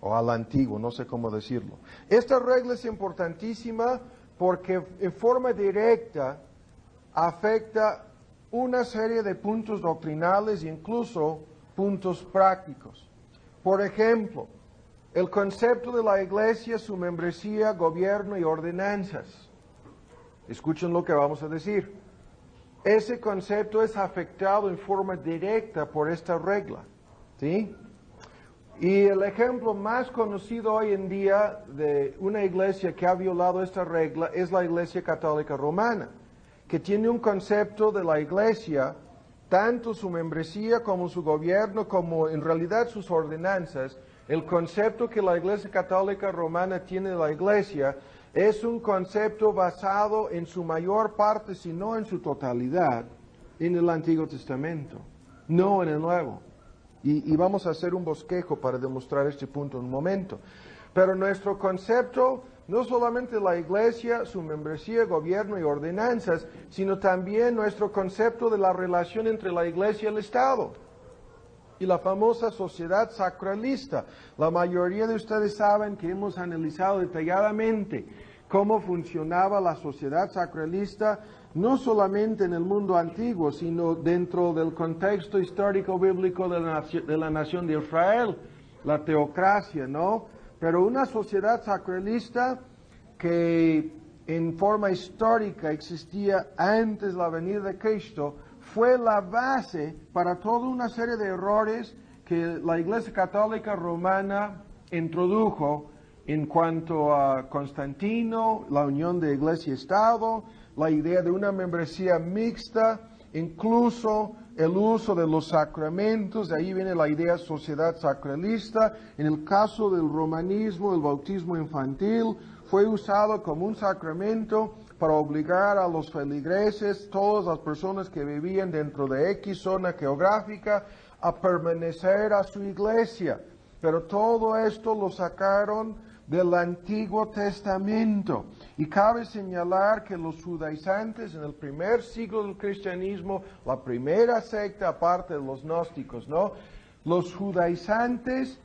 o al Antiguo, no sé cómo decirlo. Esta regla es importantísima porque en forma directa afecta una serie de puntos doctrinales e incluso puntos prácticos. Por ejemplo, el concepto de la iglesia, su membresía, gobierno y ordenanzas. Escuchen lo que vamos a decir. Ese concepto es afectado en forma directa por esta regla, ¿sí? Y el ejemplo más conocido hoy en día de una iglesia que ha violado esta regla es la Iglesia Católica Romana, que tiene un concepto de la iglesia, tanto su membresía como su gobierno, como en realidad sus ordenanzas. El concepto que la Iglesia Católica Romana tiene de la iglesia es un concepto basado en su mayor parte, si no en su totalidad, en el Antiguo Testamento, no en el Nuevo. Y vamos a hacer un bosquejo para demostrar este punto en un momento. Pero nuestro concepto, no solamente la iglesia, su membresía, gobierno y ordenanzas, sino también nuestro concepto de la relación entre la iglesia y el Estado. Y la famosa sociedad sacralista. La mayoría de ustedes saben que hemos analizado detalladamente cómo funcionaba la sociedad sacralista, no solamente en el mundo antiguo, sino dentro del contexto histórico bíblico de la nación de Israel, la teocracia, ¿no? Pero una sociedad sacralista que en forma histórica existía antes de la venida de Cristo, fue la base para toda una serie de errores que la Iglesia Católica Romana introdujo en cuanto a Constantino, la unión de Iglesia y Estado, la idea de una membresía mixta, incluso el uso de los sacramentos, de ahí viene la idea de sociedad sacralista. En el caso del romanismo, el bautismo infantil fue usado como un sacramento para obligar a los feligreses, todas las personas que vivían dentro de X zona geográfica, a permanecer a su iglesia. Pero todo esto lo sacaron del Antiguo Testamento. Y cabe señalar que los judaizantes en el primer siglo del cristianismo, la primera secta aparte de los gnósticos, ¿no? Los judaizantes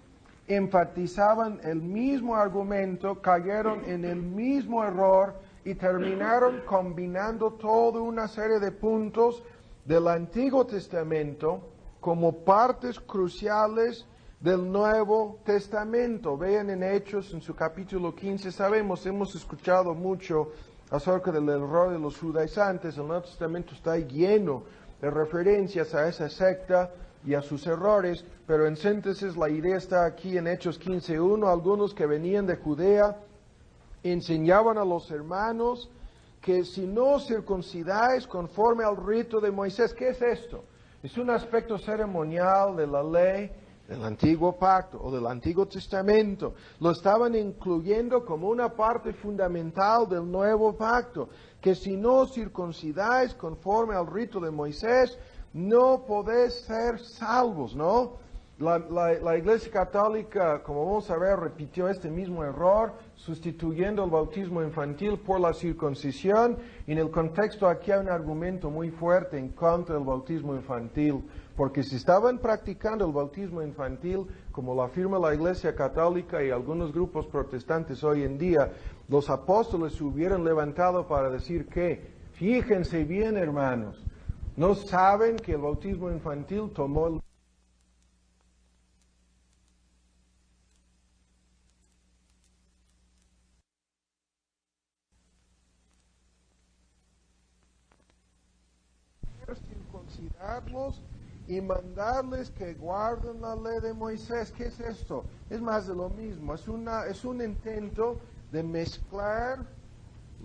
enfatizaban el mismo argumento, cayeron en el mismo error y terminaron combinando toda una serie de puntos del Antiguo Testamento como partes cruciales del Nuevo Testamento. Vean en Hechos, en su capítulo 15, hemos escuchado mucho acerca del error de los judaizantes. El Nuevo Testamento está lleno de referencias a esa secta y a sus errores, pero en síntesis la idea está aquí en Hechos 15:1. Algunos que venían de Judea enseñaban a los hermanos que si no circuncidáis conforme al rito de Moisés. ¿Qué es esto? Es un aspecto ceremonial de la ley del Antiguo Pacto o del Antiguo Testamento. Lo estaban incluyendo como una parte fundamental del Nuevo Pacto, que si no circuncidáis conforme al rito de Moisés, no podéis ser salvos, ¿no? La Iglesia Católica, como vamos a ver, repitió este mismo error, sustituyendo el bautismo infantil por la circuncisión. Y en el contexto aquí hay un argumento muy fuerte en contra del bautismo infantil, porque si estaban practicando el bautismo infantil, como lo afirma la Iglesia Católica y algunos grupos protestantes hoy en día, los apóstoles se hubieran levantado para decir que, fíjense bien, hermanos, ¿no saben que el bautismo infantil tomó el circuncidarlos y mandarles que guarden la ley de Moisés? ¿Qué es esto? Es más de lo mismo, es un intento de mezclar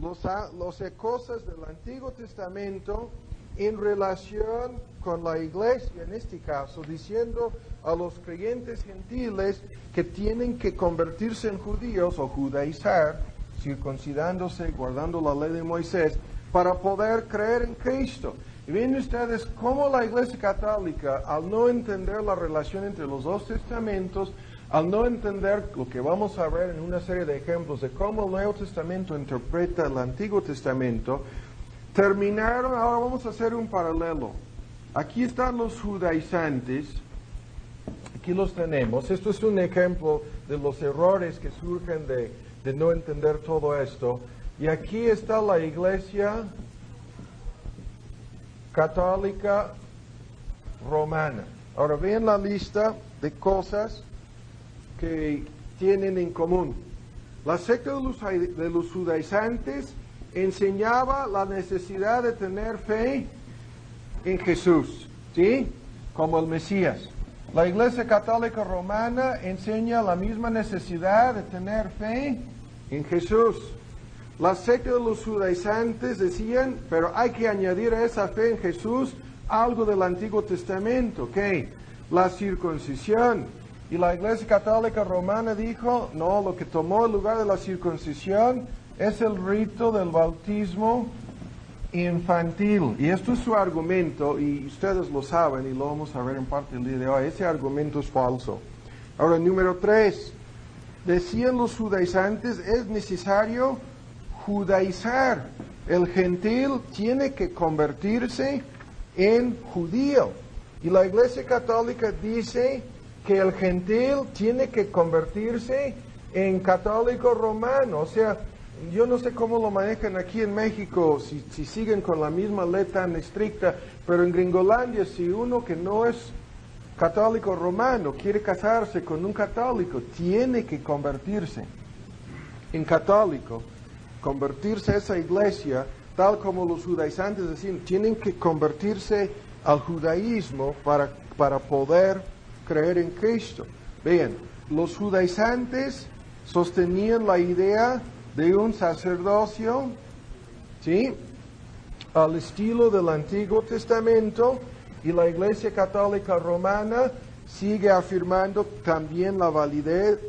las cosas del Antiguo Testamento en relación con la iglesia, en este caso, diciendo a los creyentes gentiles que tienen que convertirse en judíos o judaizar, circuncidándose, guardando la ley de Moisés, para poder creer en Cristo. Y ven ustedes cómo la Iglesia Católica, al no entender la relación entre los dos testamentos, al no entender lo que vamos a ver en una serie de ejemplos de cómo el Nuevo Testamento interpreta el Antiguo Testamento, terminaron. Ahora vamos a hacer un paralelo. Aquí están los judaizantes, aquí los tenemos. Esto es un ejemplo de los errores que surgen de no entender todo esto. Y aquí está la Iglesia Católica Romana. Ahora vean la lista de cosas que tienen en común. La secta de los judaizantes enseñaba la necesidad de tener fe en Jesús, ¿sí? Como el Mesías. La Iglesia Católica Romana enseña la misma necesidad de tener fe en Jesús. La secta de los judaizantes decían, pero hay que añadir a esa fe en Jesús algo del Antiguo Testamento, ¿qué? La circuncisión. Y la Iglesia Católica Romana dijo, no, lo que tomó el lugar de la circuncisión es el rito del bautismo infantil. Y esto es su argumento, y ustedes lo saben, y lo vamos a ver en parte del día de hoy. Ese argumento es falso. Ahora, número 3. Decían los judaizantes, es necesario judaizar. El gentil tiene que convertirse en judío. Y la Iglesia Católica dice que el gentil tiene que convertirse en católico romano. O sea, yo no sé cómo lo manejan aquí en México, si siguen con la misma ley tan estricta, pero en Gringolandia, si uno que no es católico romano quiere casarse con un católico, tiene que convertirse en católico, convertirse a esa iglesia, tal como los judaizantes decían, tienen que convertirse al judaísmo para poder creer en Cristo. Vean, los judaizantes sostenían la idea de un sacerdocio, ¿sí?, al estilo del Antiguo Testamento, y la Iglesia Católica Romana sigue afirmando también la validez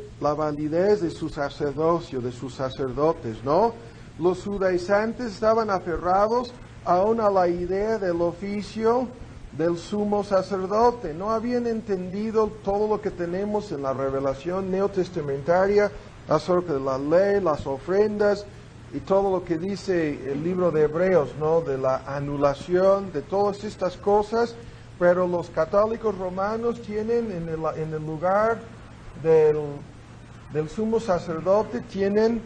de su sacerdocio, de sus sacerdotes, ¿no? Los judaizantes estaban aferrados aún a la idea del oficio del sumo sacerdote. No habían entendido todo lo que tenemos en la revelación neotestamentaria acerca de la ley, las ofrendas y todo lo que dice el libro de Hebreos, ¿no?, de la anulación, de todas estas cosas. Pero los católicos romanos tienen en el lugar del sumo sacerdote tienen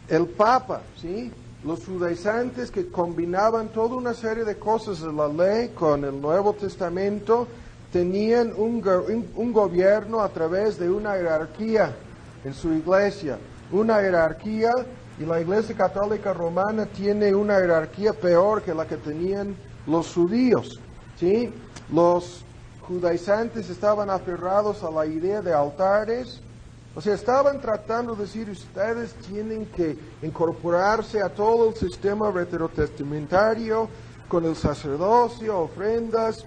el Papa, ¿sí? Los judaizantes que combinaban toda una serie de cosas de la ley con el Nuevo Testamento tenían un gobierno a través de una jerarquía en su iglesia, una jerarquía, y la Iglesia Católica Romana tiene una jerarquía peor que la que tenían los judíos, ¿sí? Los judaizantes estaban aferrados a la idea de altares, o sea, estaban tratando de decir, ustedes tienen que incorporarse a todo el sistema veterotestamentario con el sacerdocio, ofrendas,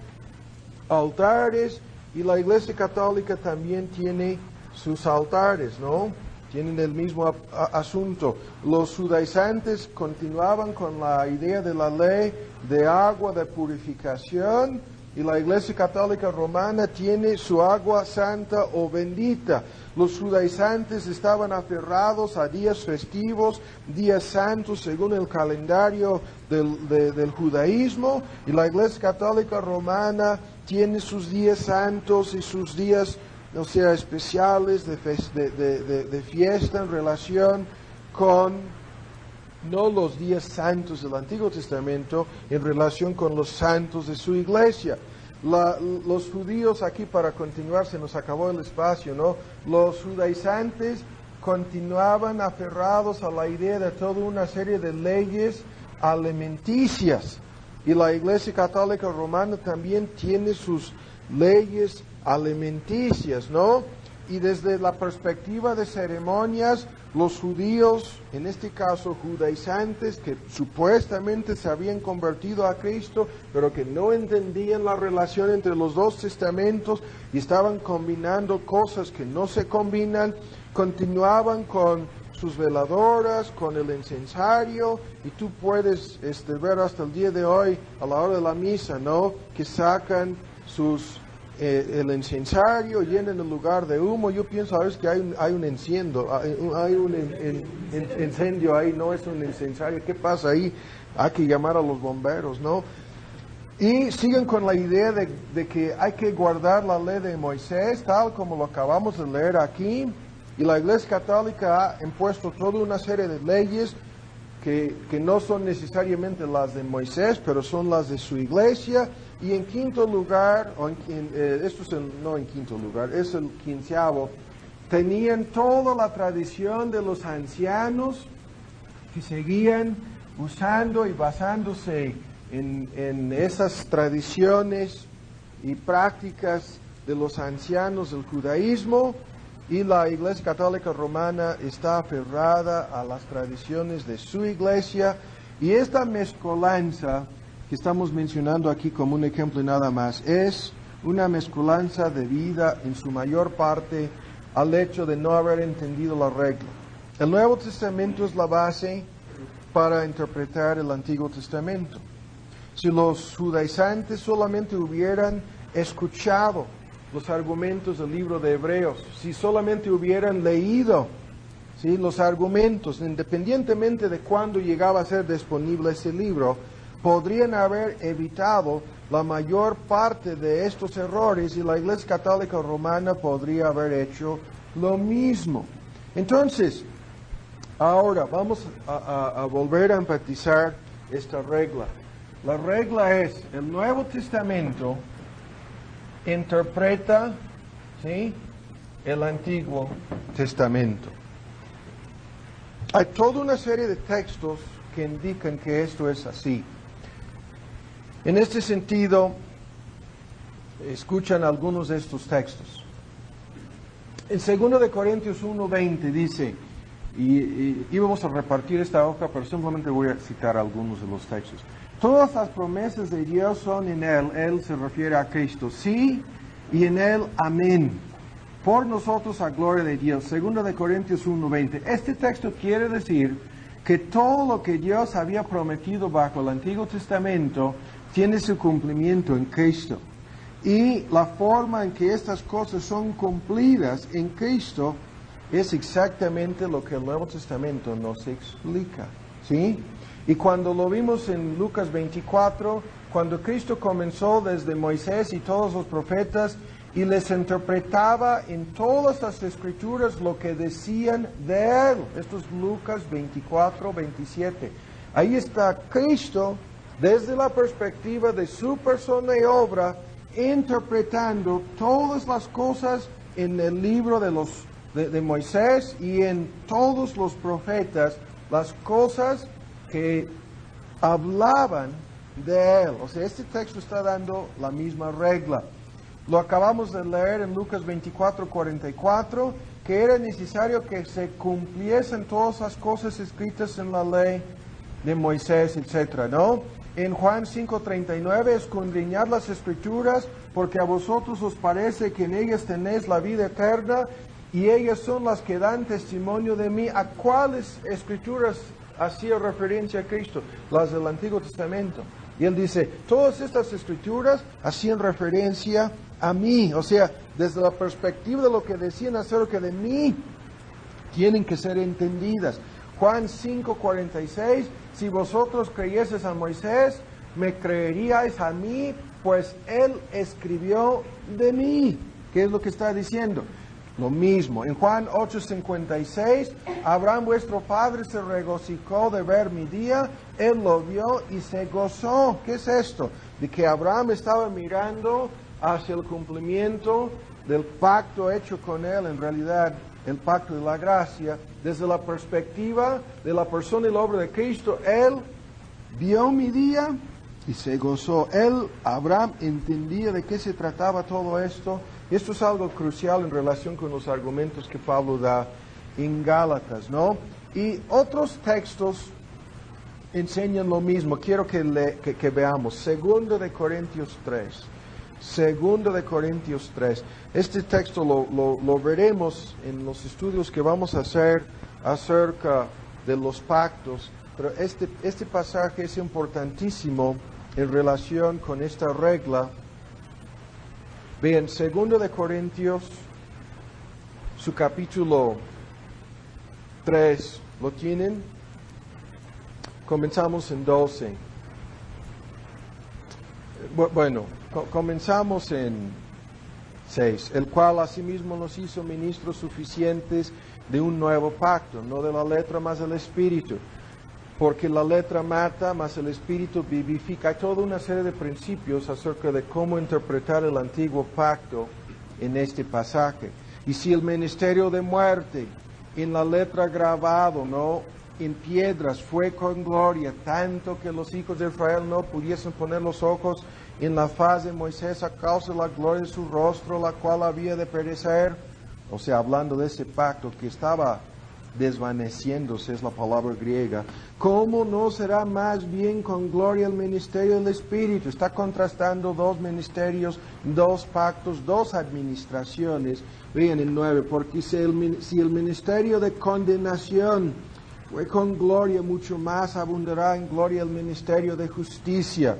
altares, y la Iglesia Católica también tiene sus altares, ¿no? Tienen el mismo asunto. Los judaizantes continuaban con la idea de la ley de agua de purificación, y la Iglesia Católica Romana tiene su agua santa o bendita. Los judaizantes estaban aferrados a días festivos, días santos según el calendario del judaísmo, y la Iglesia Católica Romana tiene sus días santos y sus días, o sea, especiales de fiesta en relación con, no los días santos del Antiguo Testamento, en relación con los santos de su iglesia. Los judíos, aquí para continuar, se nos acabó el espacio, ¿no? Los judaizantes continuaban aferrados a la idea de toda una serie de leyes alimenticias, y la Iglesia Católica Romana también tiene sus leyes alimenticias, ¿no? Y desde la perspectiva de ceremonias, los judíos, en este caso judaizantes, que supuestamente se habían convertido a Cristo, pero que no entendían la relación entre los dos testamentos y estaban combinando cosas que no se combinan, continuaban con sus veladoras, con el incensario, y tú puedes ver hasta el día de hoy, a la hora de la misa, ¿no? Que sacan el incensario, llenan el lugar de humo. Yo pienso a veces que hay un incendio ahí, no es un incensario. ¿Qué pasa ahí? Hay que llamar a los bomberos, ¿no? Y siguen con la idea de que hay que guardar la ley de Moisés, tal como lo acabamos de leer aquí. Y la Iglesia Católica ha impuesto toda una serie de leyes que no son necesariamente las de Moisés, pero son las de su iglesia. Y en quinto lugar, no en quinto lugar, es el 15º, tenían toda la tradición de los ancianos que seguían usando y basándose en esas tradiciones y prácticas de los ancianos del judaísmo, y la Iglesia Católica Romana está aferrada a las tradiciones de su iglesia, y esta mezcolanza que estamos mencionando aquí como un ejemplo y nada más, es una mezcolanza debida en su mayor parte al hecho de no haber entendido la regla. El Nuevo Testamento es la base para interpretar el Antiguo Testamento. Si los judaizantes solamente hubieran escuchado los argumentos del libro de Hebreos, si solamente hubieran leído, ¿sí?, los argumentos, independientemente de cuándo llegaba a ser disponible ese libro, podrían haber evitado la mayor parte de estos errores, y la Iglesia Católica Romana podría haber hecho lo mismo. Entonces, ahora vamos a volver a enfatizar esta regla. La regla es: el Nuevo Testamento interpreta, ¿sí?, el Antiguo Testamento. Hay toda una serie de textos que indican que esto es así. En este sentido, escuchan algunos de estos textos. En 2 Corintios 1:20 dice, y íbamos a repartir esta hoja, pero simplemente voy a citar algunos de los textos. Todas las promesas de Dios son en Él se refiere a Cristo, sí, y en Él, amén, por nosotros a gloria de Dios. 2 Corintios 1:20. Este texto quiere decir que todo lo que Dios había prometido bajo el Antiguo Testamento tiene su cumplimiento en Cristo. Y la forma en que estas cosas son cumplidas en Cristo es exactamente lo que el Nuevo Testamento nos explica, ¿sí? Y cuando lo vimos en Lucas 24, cuando Cristo comenzó desde Moisés y todos los profetas, y les interpretaba en todas las escrituras lo que decían de él. Esto es Lucas 24, 27. Ahí está Cristo desde la perspectiva de su persona y obra, interpretando todas las cosas en el libro de Moisés y en todos los profetas, las cosas que hablaban de él. O sea, este texto está dando la misma regla. Lo acabamos de leer en Lucas 24, 44, que era necesario que se cumpliesen todas las cosas escritas en la ley de Moisés, etc., ¿no? En Juan 5:39, escudriñad las escrituras, porque a vosotros os parece que en ellas tenéis la vida eterna, y ellas son las que dan testimonio de mí. ¿A cuáles escrituras hacía referencia a Cristo? Las del Antiguo Testamento. Y él dice, todas estas escrituras hacían referencia a mí. O sea, desde la perspectiva de lo que decían acerca de mí, tienen que ser entendidas. Juan 5:46, si vosotros creyeseis a Moisés, me creeríais a mí, pues él escribió de mí. ¿Qué es lo que está diciendo? Lo mismo. En Juan 8:56, Abraham vuestro padre se regocijó de ver mi día, él lo vio y se gozó. ¿Qué es esto? De que Abraham estaba mirando hacia el cumplimiento del pacto hecho con él, en realidad el pacto de la gracia, desde la perspectiva de la persona y la obra de Cristo. Él vio mi día y se gozó. Abraham, entendía de qué se trataba todo esto. Y esto es algo crucial en relación con los argumentos que Pablo da en Gálatas, ¿no? Y otros textos enseñan lo mismo. Quiero que veamos. 2 de Corintios 3. 2 de Corintios 3. Este texto lo veremos en los estudios que vamos a hacer acerca de los pactos. Pero este pasaje es importantísimo en relación con esta regla. Vean, 2 de Corintios, su capítulo 3, ¿lo tienen? Comenzamos en 12. Bueno, comenzamos en 6. El cual asimismo nos hizo ministros suficientes de un nuevo pacto, no de la letra, mas del Espíritu. Porque la letra mata, mas el Espíritu vivifica. Hay toda una serie de principios acerca de cómo interpretar el antiguo pacto en este pasaje. Y si el ministerio de muerte en la letra grabado, ¿no?, en piedras, fue con gloria, tanto que los hijos de Israel no pudiesen poner los ojos en la faz de Moisés a causa de la gloria de su rostro, la cual había de perecer. O sea, hablando de ese pacto que estaba desvaneciéndose, es la palabra griega. ¿Cómo no será más bien con gloria el ministerio del Espíritu? Está contrastando dos ministerios, dos pactos, dos administraciones. Vean el 9, porque si el ministerio de condenación fue con gloria, mucho más abundará en gloria el ministerio de justicia.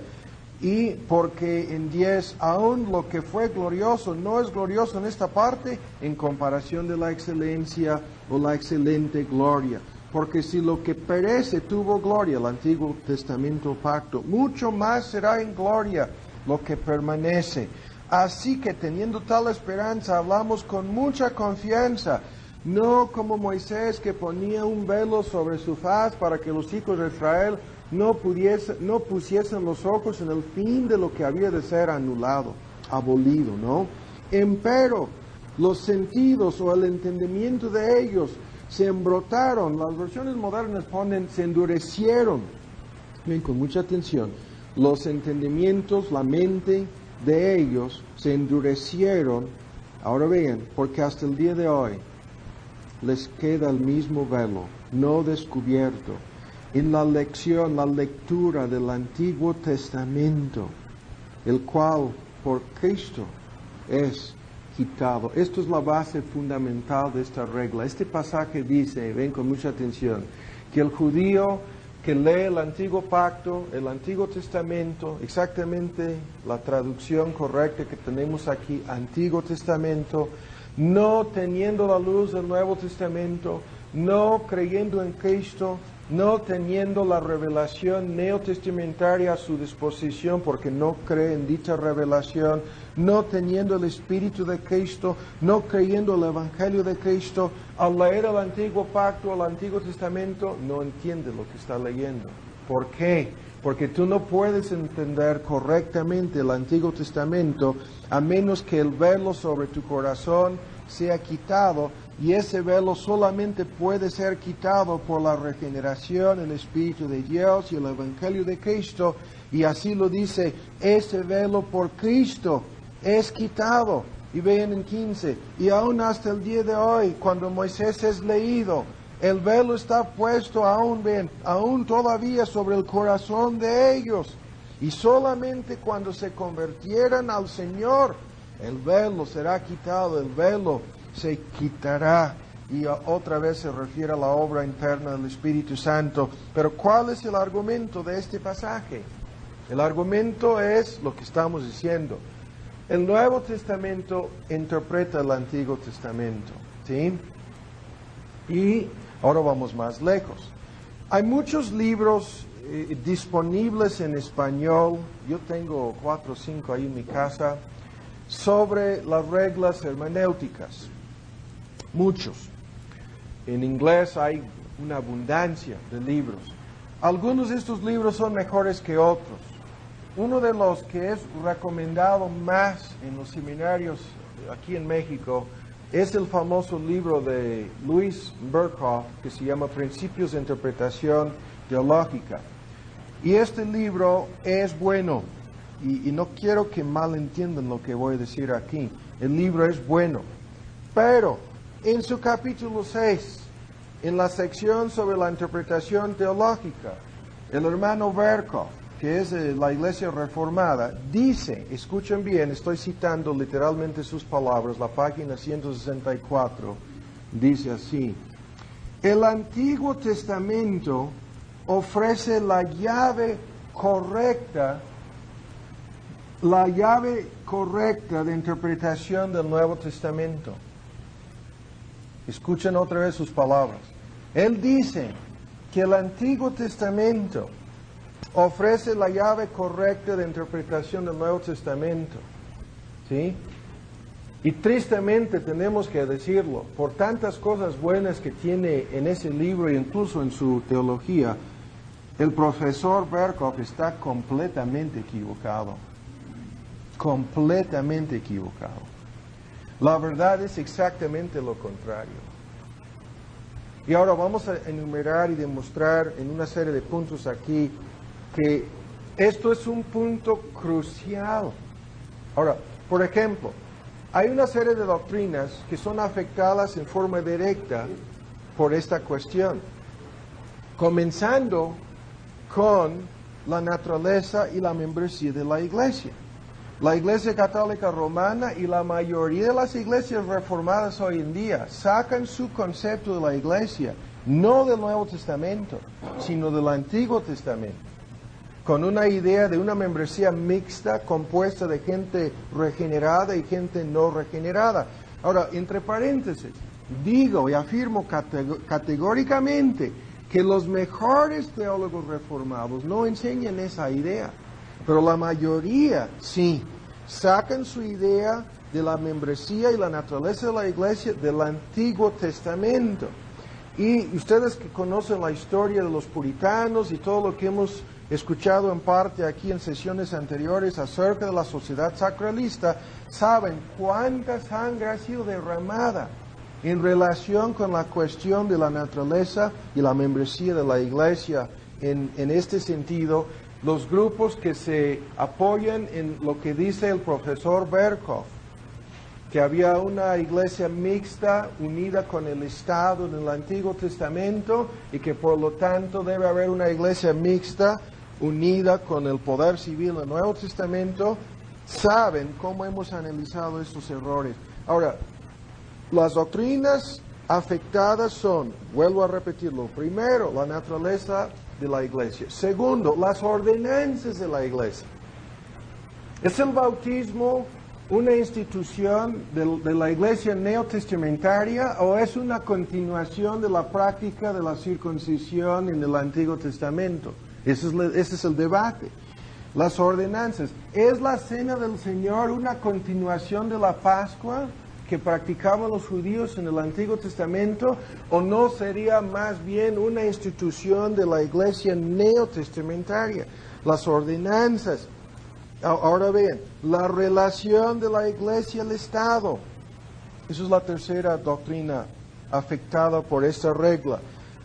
Y porque en 10, aún lo que fue glorioso no es glorioso en esta parte en comparación de la excelencia o la excelente gloria. Porque si lo que perece tuvo gloria, el Antiguo Testamento pacto, mucho más será en gloria lo que permanece. Así que teniendo tal esperanza hablamos con mucha confianza, no como Moisés, que ponía un velo sobre su faz para que los hijos de Israel no pusiesen los ojos en el fin de lo que había de ser anulado, abolido, ¿no? Empero los sentidos o el entendimiento de ellos se embrotaron. Las versiones modernas ponen se endurecieron. Ven con mucha atención. Los entendimientos, la mente de ellos se endurecieron. Ahora vean, porque hasta el día de hoy les queda el mismo velo, no descubierto, en la lectura del Antiguo Testamento, el cual por Cristo es quitado. Esto es la base fundamental de esta regla. Este pasaje dice, ven con mucha atención, que el judío que lee el Antiguo Pacto, el Antiguo Testamento, exactamente la traducción correcta que tenemos aquí, Antiguo Testamento, no teniendo la luz del Nuevo Testamento, no creyendo en Cristo, no teniendo la revelación neotestamentaria a su disposición porque no cree en dicha revelación, no teniendo el Espíritu de Cristo, no creyendo el Evangelio de Cristo, al leer el Antiguo Pacto, el Antiguo Testamento, no entiende lo que está leyendo. ¿Por qué? Porque tú no puedes entender correctamente el Antiguo Testamento a menos que el velo sobre tu corazón sea quitado, y ese velo solamente puede ser quitado por la regeneración, el Espíritu de Dios y el Evangelio de Cristo, y así lo dice, ese velo por Cristo es quitado. Y vean en 15, y aún hasta el día de hoy, cuando Moisés es leído, el velo está puesto aún todavía sobre el corazón de ellos. Y solamente cuando se convirtieran al Señor, el velo será quitado, el velo se quitará. Y otra vez se refiere a la obra interna del Espíritu Santo. Pero ¿cuál es el argumento de este pasaje? El argumento es lo que estamos diciendo. El Nuevo Testamento interpreta el Antiguo Testamento, ¿sí? Y ahora vamos más lejos. Hay muchos libros disponibles en español. Yo tengo 4 o 5 ahí en mi casa sobre las reglas hermenéuticas. Muchos. En inglés hay una abundancia de libros. Algunos de estos libros son mejores que otros. Uno de los que es recomendado más en los seminarios aquí en México es el famoso libro de Louis Berkhof que se llama Principios de Interpretación Teológica. Y este libro es bueno, y no quiero que malentiendan lo que voy a decir aquí. El libro es bueno, pero en su capítulo 6, en la sección sobre la interpretación teológica, el hermano Berkhof, que es de la Iglesia Reformada, dice, escuchen bien, estoy citando literalmente sus palabras, la página 164, dice así: el Antiguo Testamento ofrece la llave correcta de interpretación del Nuevo Testamento. Escuchen otra vez sus palabras. Él dice que el Antiguo Testamento ofrece la llave correcta de interpretación del Nuevo Testamento, ¿sí? Y tristemente tenemos que decirlo, por tantas cosas buenas que tiene en ese libro e incluso en su teología, el profesor Berkhof está completamente equivocado. Completamente equivocado. La verdad es exactamente lo contrario. Y ahora vamos a enumerar y demostrar en una serie de puntos aquí que esto es un punto crucial. Ahora, por ejemplo, hay una serie de doctrinas que son afectadas en forma directa por esta cuestión, comenzando con la naturaleza y la membresía de la Iglesia. La Iglesia Católica Romana y la mayoría de las iglesias reformadas hoy en día sacan su concepto de la Iglesia, no del Nuevo Testamento, sino del Antiguo Testamento, con una idea de una membresía mixta compuesta de gente regenerada y gente no regenerada. Ahora, entre paréntesis, digo y afirmo categóricamente que los mejores teólogos reformados no enseñan esa idea, pero la mayoría sí, sacan su idea de la membresía y la naturaleza de la Iglesia del Antiguo Testamento. Y ustedes que conocen la historia de los puritanos y todo lo que hemos escuchado en parte aquí en sesiones anteriores acerca de la sociedad sacralista, saben cuánta sangre ha sido derramada en relación con la cuestión de la naturaleza y la membresía de la Iglesia. En este sentido, los grupos que se apoyan en lo que dice el profesor Berkhof, que había una iglesia mixta unida con el Estado en el Antiguo Testamento y que por lo tanto debe haber una iglesia mixta unida con el poder civil en el Nuevo Testamento, saben cómo hemos analizado estos errores. Ahora, las doctrinas afectadas son, vuelvo a repetirlo, primero, la naturaleza de la Iglesia. Segundo, las ordenanzas de la Iglesia. ¿Es el bautismo una institución de la iglesia neotestamentaria o es una continuación de la práctica de la circuncisión en el Antiguo Testamento? Ese es el debate. Las ordenanzas. ¿Es la cena del Señor una continuación de la Pascua que practicaban los judíos en el Antiguo Testamento o no sería más bien una institución de la iglesia neotestamentaria? Las ordenanzas. Ahora bien, la relación de la iglesia al Estado. Esa es la tercera doctrina afectada por esta regla.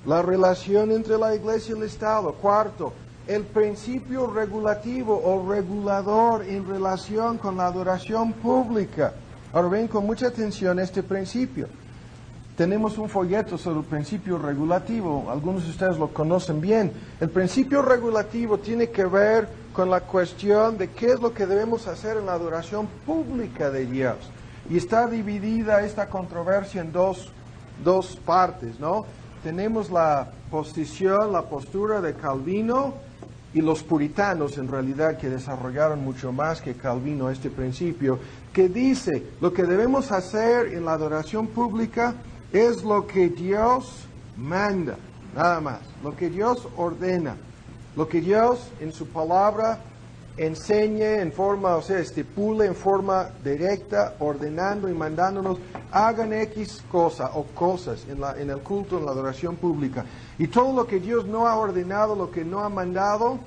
La relación entre la iglesia y el Estado. Cuarto, el principio regulativo o regulador en relación con la adoración pública. Ahora ven con mucha atención este principio. Tenemos un folleto sobre el principio regulativo, algunos de ustedes lo conocen bien. El principio regulativo tiene que ver con la cuestión de qué es lo que debemos hacer en la adoración pública de Dios. Y está dividida esta controversia en dos partes, ¿no? Tenemos la postura de Calvino y los puritanos, en realidad, que desarrollaron mucho más que Calvino este principio, que dice, lo que debemos hacer en la adoración pública es lo que Dios manda, nada más, lo que Dios ordena, lo que Dios en su palabra enseñe en forma, estipule en forma directa, ordenando y mandándonos, hagan X cosa o cosas en el culto, en la adoración pública. Y todo lo que Dios no ha ordenado, lo que no ha mandado,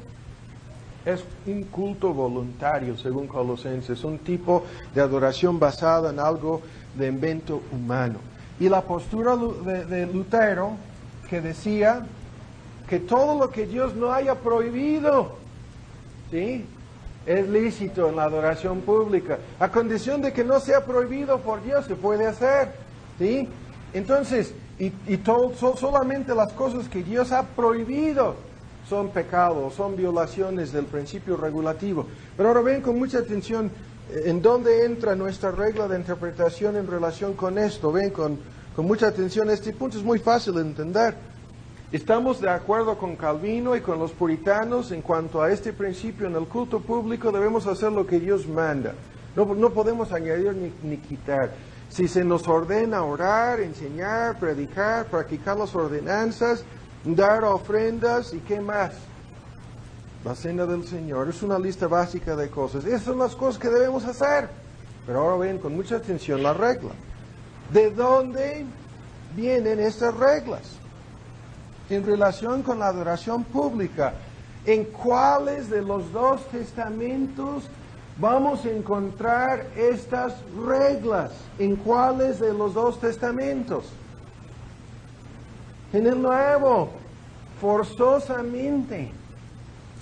es un culto voluntario, según Colosenses, un tipo de adoración basada en algo de invento humano. Y la postura de Lutero, que decía que todo lo que Dios no haya prohibido, ¿sí?, es lícito en la adoración pública, a condición de que no sea prohibido por Dios, se puede hacer, ¿sí? Entonces, solamente las cosas que Dios ha prohibido son pecados, son violaciones del principio regulativo. Pero ahora ven con mucha atención en dónde entra nuestra regla de interpretación en relación con esto. Ven con mucha atención, este punto es muy fácil de entender. Estamos de acuerdo con Calvino y con los puritanos en cuanto a este principio. En el culto público debemos hacer lo que Dios manda. No podemos añadir ni quitar. Si se nos ordena orar, enseñar, predicar, practicar las ordenanzas, dar ofrendas y qué más. La cena del Señor es una lista básica de cosas. Esas son las cosas que debemos hacer. Pero ahora ven con mucha atención la regla. ¿De dónde vienen estas reglas? En relación con la adoración pública, ¿en cuáles de los dos testamentos vamos a encontrar estas reglas? ¿En cuáles de los dos testamentos? En el Nuevo, forzosamente.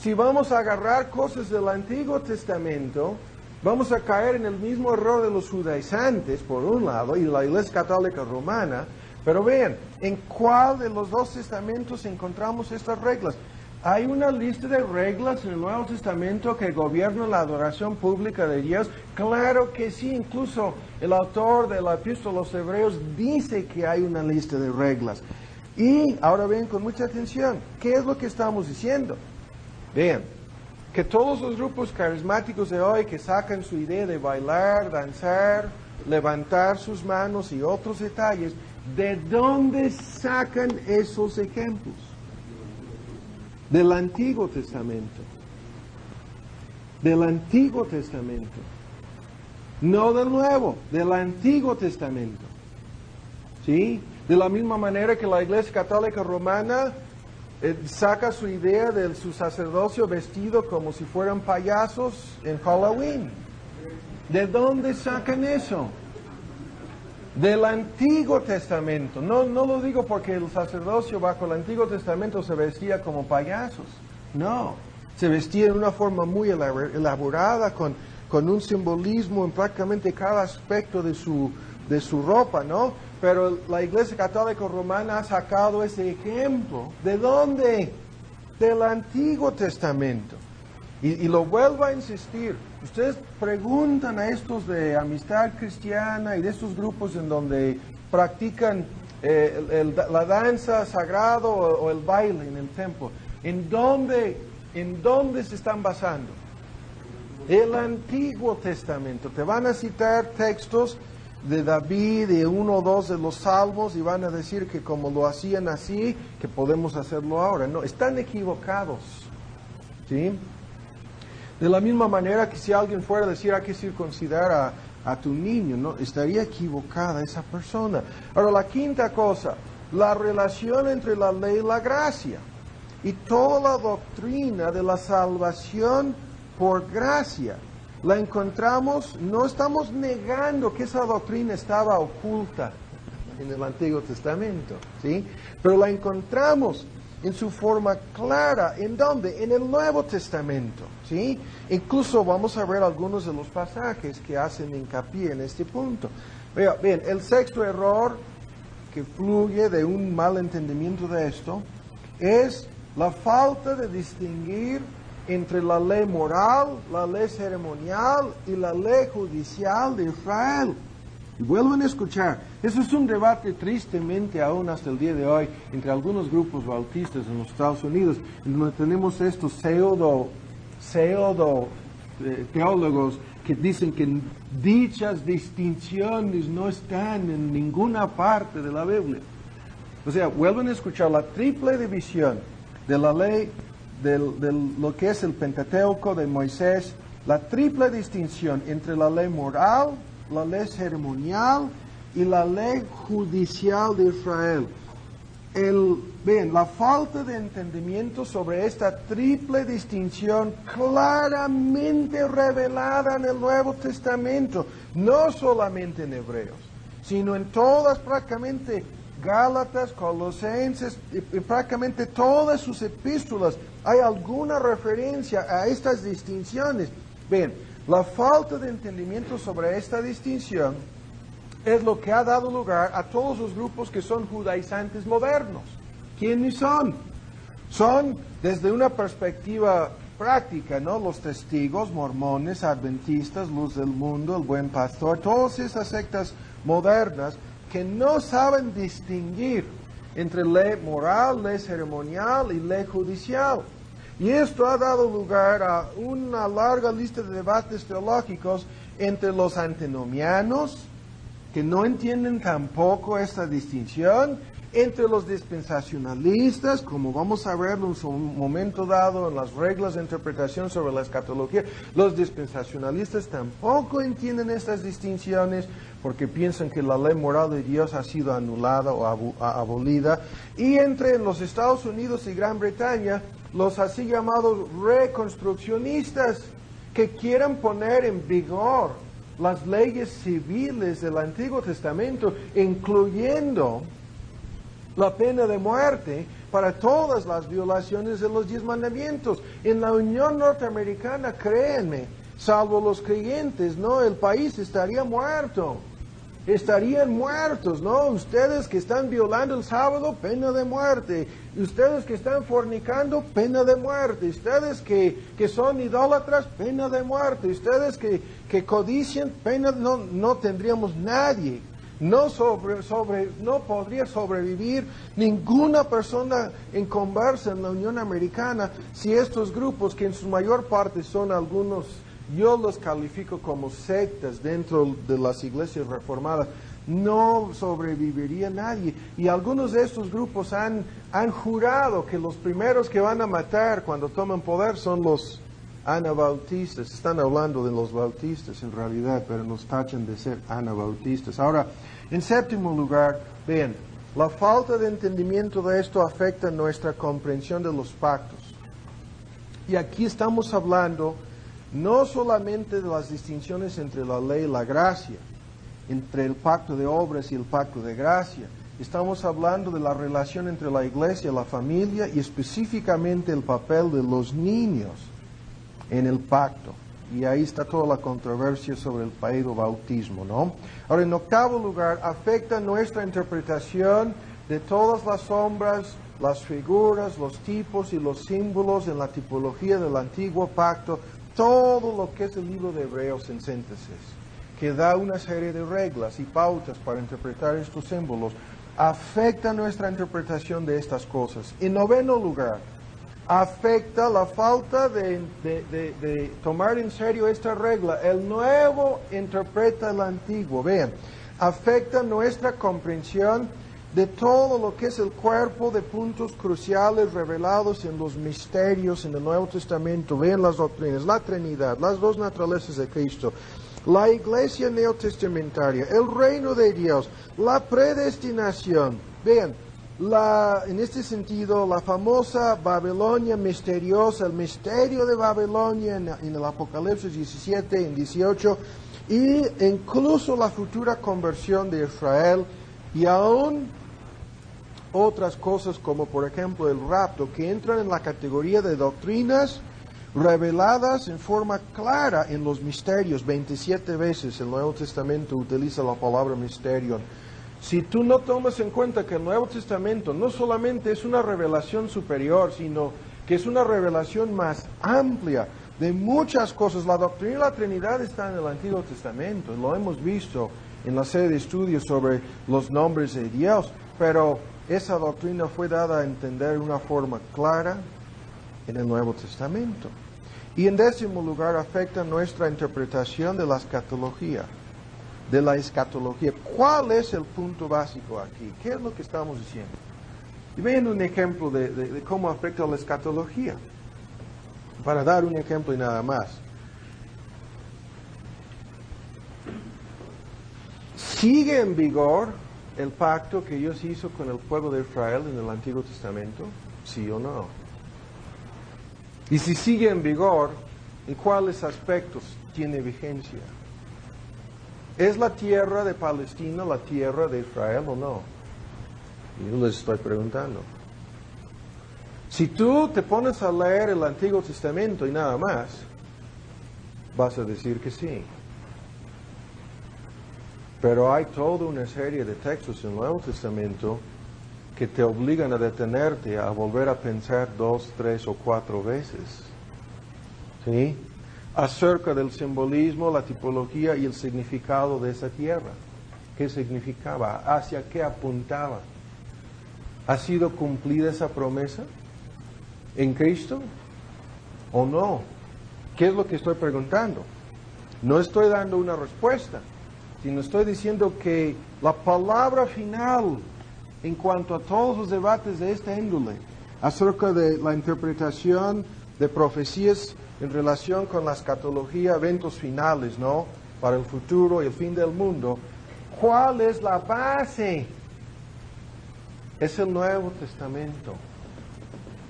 Si vamos a agarrar cosas del Antiguo Testamento, vamos a caer en el mismo error de los judaizantes, por un lado, y la Iglesia Católica Romana. Pero vean, ¿en cuál de los dos testamentos encontramos estas reglas? ¿Hay una lista de reglas en el Nuevo Testamento que gobiernan la adoración pública de Dios? Claro que sí, incluso el autor de la Epístola a los Hebreos dice que hay una lista de reglas. Y ahora ven con mucha atención, ¿qué es lo que estamos diciendo? Vean, que todos los grupos carismáticos de hoy que sacan su idea de bailar, danzar, levantar sus manos y otros detalles, ¿de dónde sacan esos ejemplos? Del Antiguo Testamento. Del Antiguo Testamento. No del Nuevo, del Antiguo Testamento. ¿Sí? De la misma manera que la Iglesia Católica Romana saca su idea de su sacerdocio vestido como si fueran payasos en Halloween. ¿De dónde sacan eso? Del Antiguo Testamento. No lo digo porque el sacerdocio bajo el Antiguo Testamento se vestía como payasos. No, se vestía de una forma muy elaborada, con un simbolismo en prácticamente cada aspecto de su ropa, ¿no? Pero la Iglesia Católica Romana ha sacado ese ejemplo. ¿De dónde? Del Antiguo Testamento. Y lo vuelvo a insistir. Ustedes preguntan a estos de Amistad Cristiana y de estos grupos en donde practican la danza sagrada o el baile en el templo. ¿En dónde se están basando? El Antiguo Testamento. Te van a citar textos de David, de uno o dos de los salmos, y van a decir que como lo hacían así, que podemos hacerlo ahora. No, están equivocados. ¿Sí? De la misma manera que si alguien fuera a decir hay que circuncidar a tu niño, no, estaría equivocada esa persona. Ahora, la quinta cosa, la relación entre la ley y la gracia. Y toda la doctrina de la salvación por gracia. La encontramos, no estamos negando que esa doctrina estaba oculta en el Antiguo Testamento, ¿sí? Pero la encontramos en su forma clara. ¿En dónde? En el Nuevo Testamento, ¿sí? Incluso vamos a ver algunos de los pasajes que hacen hincapié en este punto. Vea, bien, el sexto error que fluye de un mal entendimiento de esto es la falta de distinguir entre la ley moral, la ley ceremonial y la ley judicial de Israel. Y vuelven a escuchar, eso es un debate tristemente aún hasta el día de hoy entre algunos grupos bautistas en los Estados Unidos, en donde tenemos estos teólogos que dicen que dichas distinciones no están en ninguna parte de la Biblia. O sea, vuelven a escuchar la triple división de la ley, de lo que es el Pentateuco de Moisés, la triple distinción entre la ley moral, la ley ceremonial y la ley judicial de Israel. Ven, la falta de entendimiento sobre esta triple distinción claramente revelada en el Nuevo Testamento, no solamente en Hebreos, sino en todas prácticamente Gálatas, Colosenses y prácticamente todas sus epístolas hay alguna referencia a estas distinciones. Bien, la falta de entendimiento sobre esta distinción es lo que ha dado lugar a todos los grupos que son judaizantes modernos. ¿Quiénes son? Son, desde una perspectiva práctica, ¿no? Los testigos, mormones, adventistas, luz del mundo, el buen pastor, todas esas sectas modernas que no saben distinguir entre ley moral, ley ceremonial y ley judicial. Y esto ha dado lugar a una larga lista de debates teológicos entre los antinomianos, que no entienden tampoco esta distinción, entre los dispensacionalistas, como vamos a verlo en su momento dado en las reglas de interpretación sobre la escatología. Los dispensacionalistas tampoco entienden estas distinciones porque piensan que la ley moral de Dios ha sido anulada o abolida. Y entre los Estados Unidos y Gran Bretaña, los así llamados reconstruccionistas, que quieren poner en vigor las leyes civiles del Antiguo Testamento, incluyendo la pena de muerte para todas las violaciones de los 10 mandamientos. En la Unión Norteamericana, créanme, salvo los creyentes, ¿no? El país estaría muerto. Estarían muertos, ¿no? Ustedes que están violando el sábado, pena de muerte. Ustedes que están fornicando, pena de muerte. Ustedes que son idólatras, pena de muerte. Ustedes que codician, pena, no tendríamos nadie. No podría sobrevivir ninguna persona en conversa en la Unión Americana si estos grupos, que en su mayor parte son algunos, yo los califico como sectas dentro de las iglesias reformadas, no sobreviviría nadie. Y algunos de estos grupos han jurado que los primeros que van a matar cuando toman poder son los anabautistas. Están hablando de los bautistas en realidad, pero nos tachan de ser anabautistas. Ahora, en séptimo lugar, vean, la falta de entendimiento de esto afecta nuestra comprensión de los pactos. Y aquí estamos hablando no solamente de las distinciones entre la ley y la gracia, entre el pacto de obras y el pacto de gracia. Estamos hablando de la relación entre la iglesia y la familia y específicamente el papel de los niños en el pacto. Y ahí está toda la controversia sobre el bautismo, ¿no? Ahora, en octavo lugar, afecta nuestra interpretación de todas las sombras, las figuras, los tipos y los símbolos en la tipología del antiguo pacto, todo lo que es el libro de Hebreos en síntesis, que da una serie de reglas y pautas para interpretar estos símbolos, afecta nuestra interpretación de estas cosas. En noveno lugar, afecta la falta de tomar en serio esta regla. El nuevo interpreta el antiguo. Vean, afecta nuestra comprensión de todo lo que es el cuerpo de puntos cruciales revelados en los misterios en el Nuevo Testamento. Vean las doctrinas, la Trinidad, las dos naturalezas de Cristo, la iglesia neotestamentaria, el reino de Dios, la predestinación. Vean, en este sentido, la famosa Babilonia misteriosa, el misterio de Babilonia en el Apocalipsis 17, en 18, y incluso la futura conversión de Israel, y aún otras cosas como por ejemplo el rapto, que entran en la categoría de doctrinas reveladas en forma clara en los misterios. 27 veces el Nuevo Testamento utiliza la palabra misterio. Si tú no tomas en cuenta que el Nuevo Testamento no solamente es una revelación superior, sino que es una revelación más amplia de muchas cosas. La doctrina de la Trinidad está en el Antiguo Testamento, lo hemos visto en la serie de estudios sobre los nombres de Dios, pero esa doctrina fue dada a entender de una forma clara en el Nuevo Testamento. Y en décimo lugar, afecta nuestra interpretación de la escatología. ¿Cuál es el punto básico aquí? ¿Qué es lo que estamos diciendo? Y vean un ejemplo de cómo afecta la escatología. Para dar un ejemplo y nada más. ¿Sigue en vigor el pacto que Dios hizo con el pueblo de Israel en el Antiguo Testamento? ¿Sí o no? Y si sigue en vigor, ¿en cuáles aspectos tiene vigencia? ¿Es la tierra de Palestina la tierra de Israel o no? Yo les estoy preguntando. Si tú te pones a leer el Antiguo Testamento y nada más, vas a decir que sí. Pero hay toda una serie de textos en el Nuevo Testamento que te obligan a detenerte, a volver a pensar 2, 3 o 4 veces. ¿Sí? Acerca del simbolismo, la tipología y el significado de esa tierra. ¿Qué significaba? ¿Hacia qué apuntaba? ¿Ha sido cumplida esa promesa en Cristo o no? ¿Qué es lo que estoy preguntando? No estoy dando una respuesta, sino estoy diciendo que la palabra final en cuanto a todos los debates de esta índole acerca de la interpretación de profecías en relación con la escatología, eventos finales, ¿no? Para el futuro y el fin del mundo. ¿Cuál es la base? Es el Nuevo Testamento.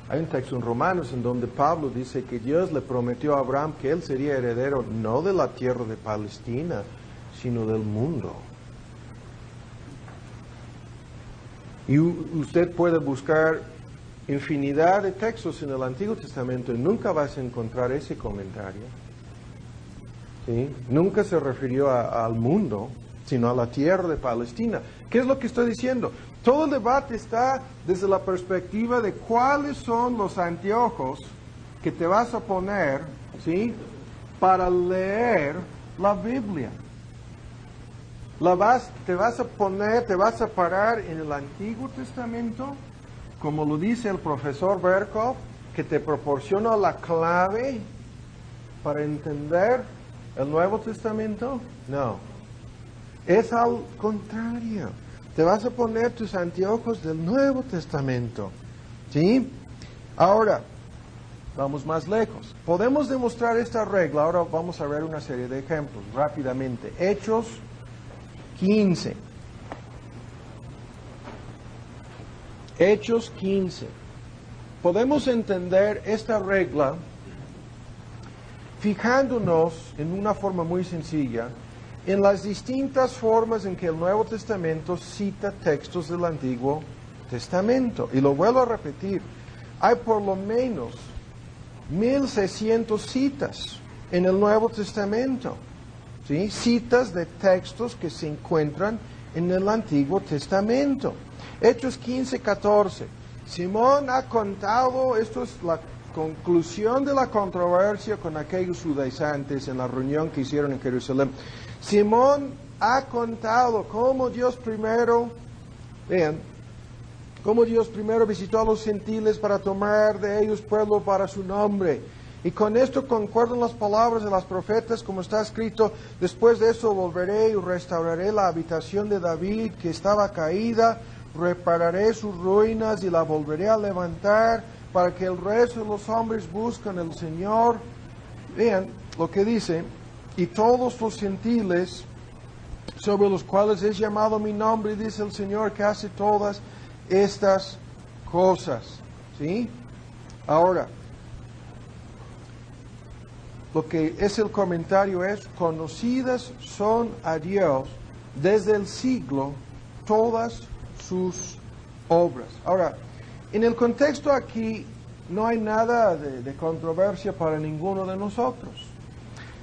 Hay un texto en Romanos en donde Pablo dice que Dios le prometió a Abraham que él sería heredero no de la tierra de Palestina, sino del mundo. Y usted puede buscar infinidad de textos en el Antiguo Testamento y nunca vas a encontrar ese comentario. ¿Sí? Nunca se refirió al mundo, sino a la tierra de Palestina. ¿Qué es lo que estoy diciendo? Todo el debate está desde la perspectiva de cuáles son los anteojos que te vas a poner, ¿sí?, para leer la Biblia. Te vas a parar en el Antiguo Testamento, como lo dice el profesor Berkhoff, que te proporciona la clave para entender el Nuevo Testamento. No, es al contrario. Te vas a poner tus anteojos del Nuevo Testamento. ¿Sí? Ahora, vamos más lejos. Podemos demostrar esta regla. Ahora vamos a ver una serie de ejemplos rápidamente. Hechos 15. Hechos 15. Podemos entender esta regla fijándonos en una forma muy sencilla en las distintas formas en que el Nuevo Testamento cita textos del Antiguo Testamento. Y lo vuelvo a repetir, hay por lo menos 1600 citas en el Nuevo Testamento, ¿sí? Citas de textos que se encuentran en el Antiguo Testamento. Hechos 15, 14. Simón ha contado, esto es la conclusión de la controversia con aquellos judaizantes en la reunión que hicieron en Jerusalén. Simón ha contado cómo Dios primero, vean, Como Dios primero visitó a los gentiles para tomar de ellos pueblo para su nombre. Y con esto concuerdan las palabras de los profetas, como está escrito: después de eso volveré y restauraré la habitación de David, que estaba caída, repararé sus ruinas y la volveré a levantar, para que el resto de los hombres busquen al Señor. Vean lo que dice: y todos los gentiles sobre los cuales es llamado mi nombre, dice el Señor, que hace todas estas cosas. ¿Sí? Ahora, lo que es el comentario es: conocidas son a Dios desde el siglo todas sus obras. Ahora, en el contexto aquí no hay nada de controversia para ninguno de nosotros.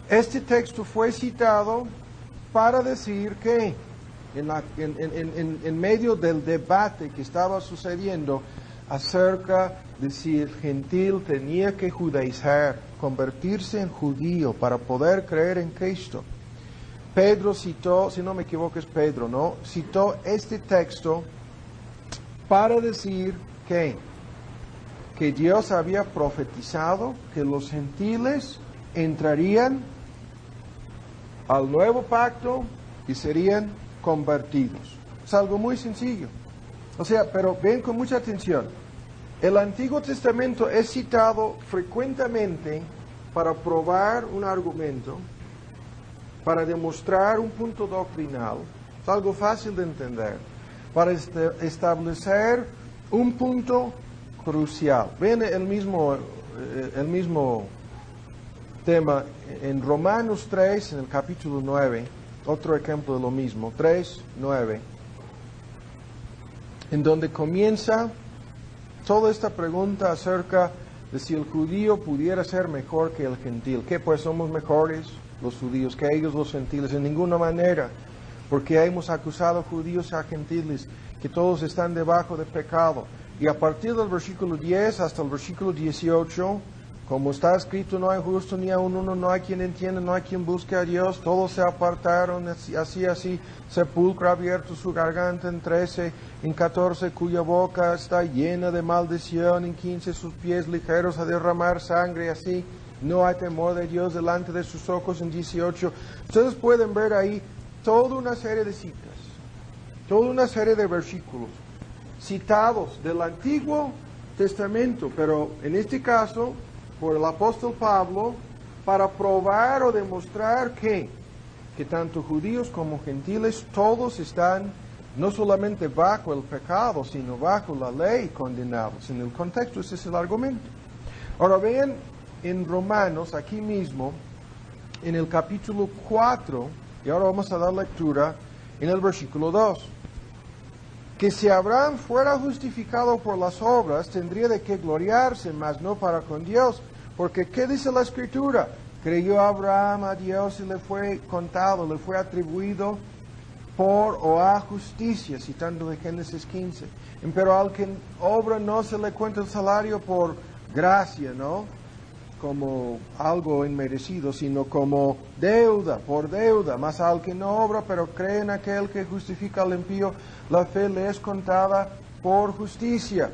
Este texto fue citado para decir que en medio del debate que estaba sucediendo acerca de si el gentil tenía que judaizar, convertirse en judío para poder creer en Cristo, Pedro citó, si no me equivoco es Pedro, ¿no? Citó este texto para decir que Dios había profetizado que los gentiles entrarían al nuevo pacto y serían convertidos. Es algo muy sencillo. O sea, pero ven con mucha atención. El Antiguo Testamento es citado frecuentemente para probar un argumento, para demostrar un punto doctrinal. Es algo fácil de entender. Para establecer un punto crucial. Ven el mismo tema en Romanos 3, en el capítulo 9, otro ejemplo de lo mismo, 3, 9, en donde comienza toda esta pregunta acerca de si el judío pudiera ser mejor que el gentil. ¿Qué pues somos mejores los judíos que ellos los gentiles? En ninguna manera, porque hemos acusado judíos a gentiles que todos están debajo de pecado. Y a partir del versículo 10 hasta el versículo 18, como está escrito: no hay justo ni aun uno, no hay quien entienda, no hay quien busque a Dios, todos se apartaron, así, sepulcro abierto su garganta. En 13, en 14, cuya boca está llena de maldición. En 15, sus pies ligeros a derramar sangre, así, no hay temor de Dios delante de sus ojos. En 18, ustedes pueden ver ahí toda una serie de citas, toda una serie de versículos citados del Antiguo Testamento, pero en este caso por el apóstol Pablo, para probar o demostrar que tanto judíos como gentiles todos están no solamente bajo el pecado, sino bajo la ley condenados. En el contexto ese es el argumento. Ahora vean en Romanos, aquí mismo, en el capítulo 4, y ahora vamos a dar lectura en el versículo 2. Que si Abraham fuera justificado por las obras, tendría de qué gloriarse, mas no para con Dios. Porque, ¿qué dice la Escritura? Creyó Abraham a Dios y le fue contado, le fue atribuido por o a justicia, citando de Génesis 15. Pero al que obra no se le cuenta el salario por gracia, ¿no? Como algo inmerecido, sino como deuda, por deuda. Mas al que no obra, pero cree en aquel que justifica al impío, la fe le es contada por justicia.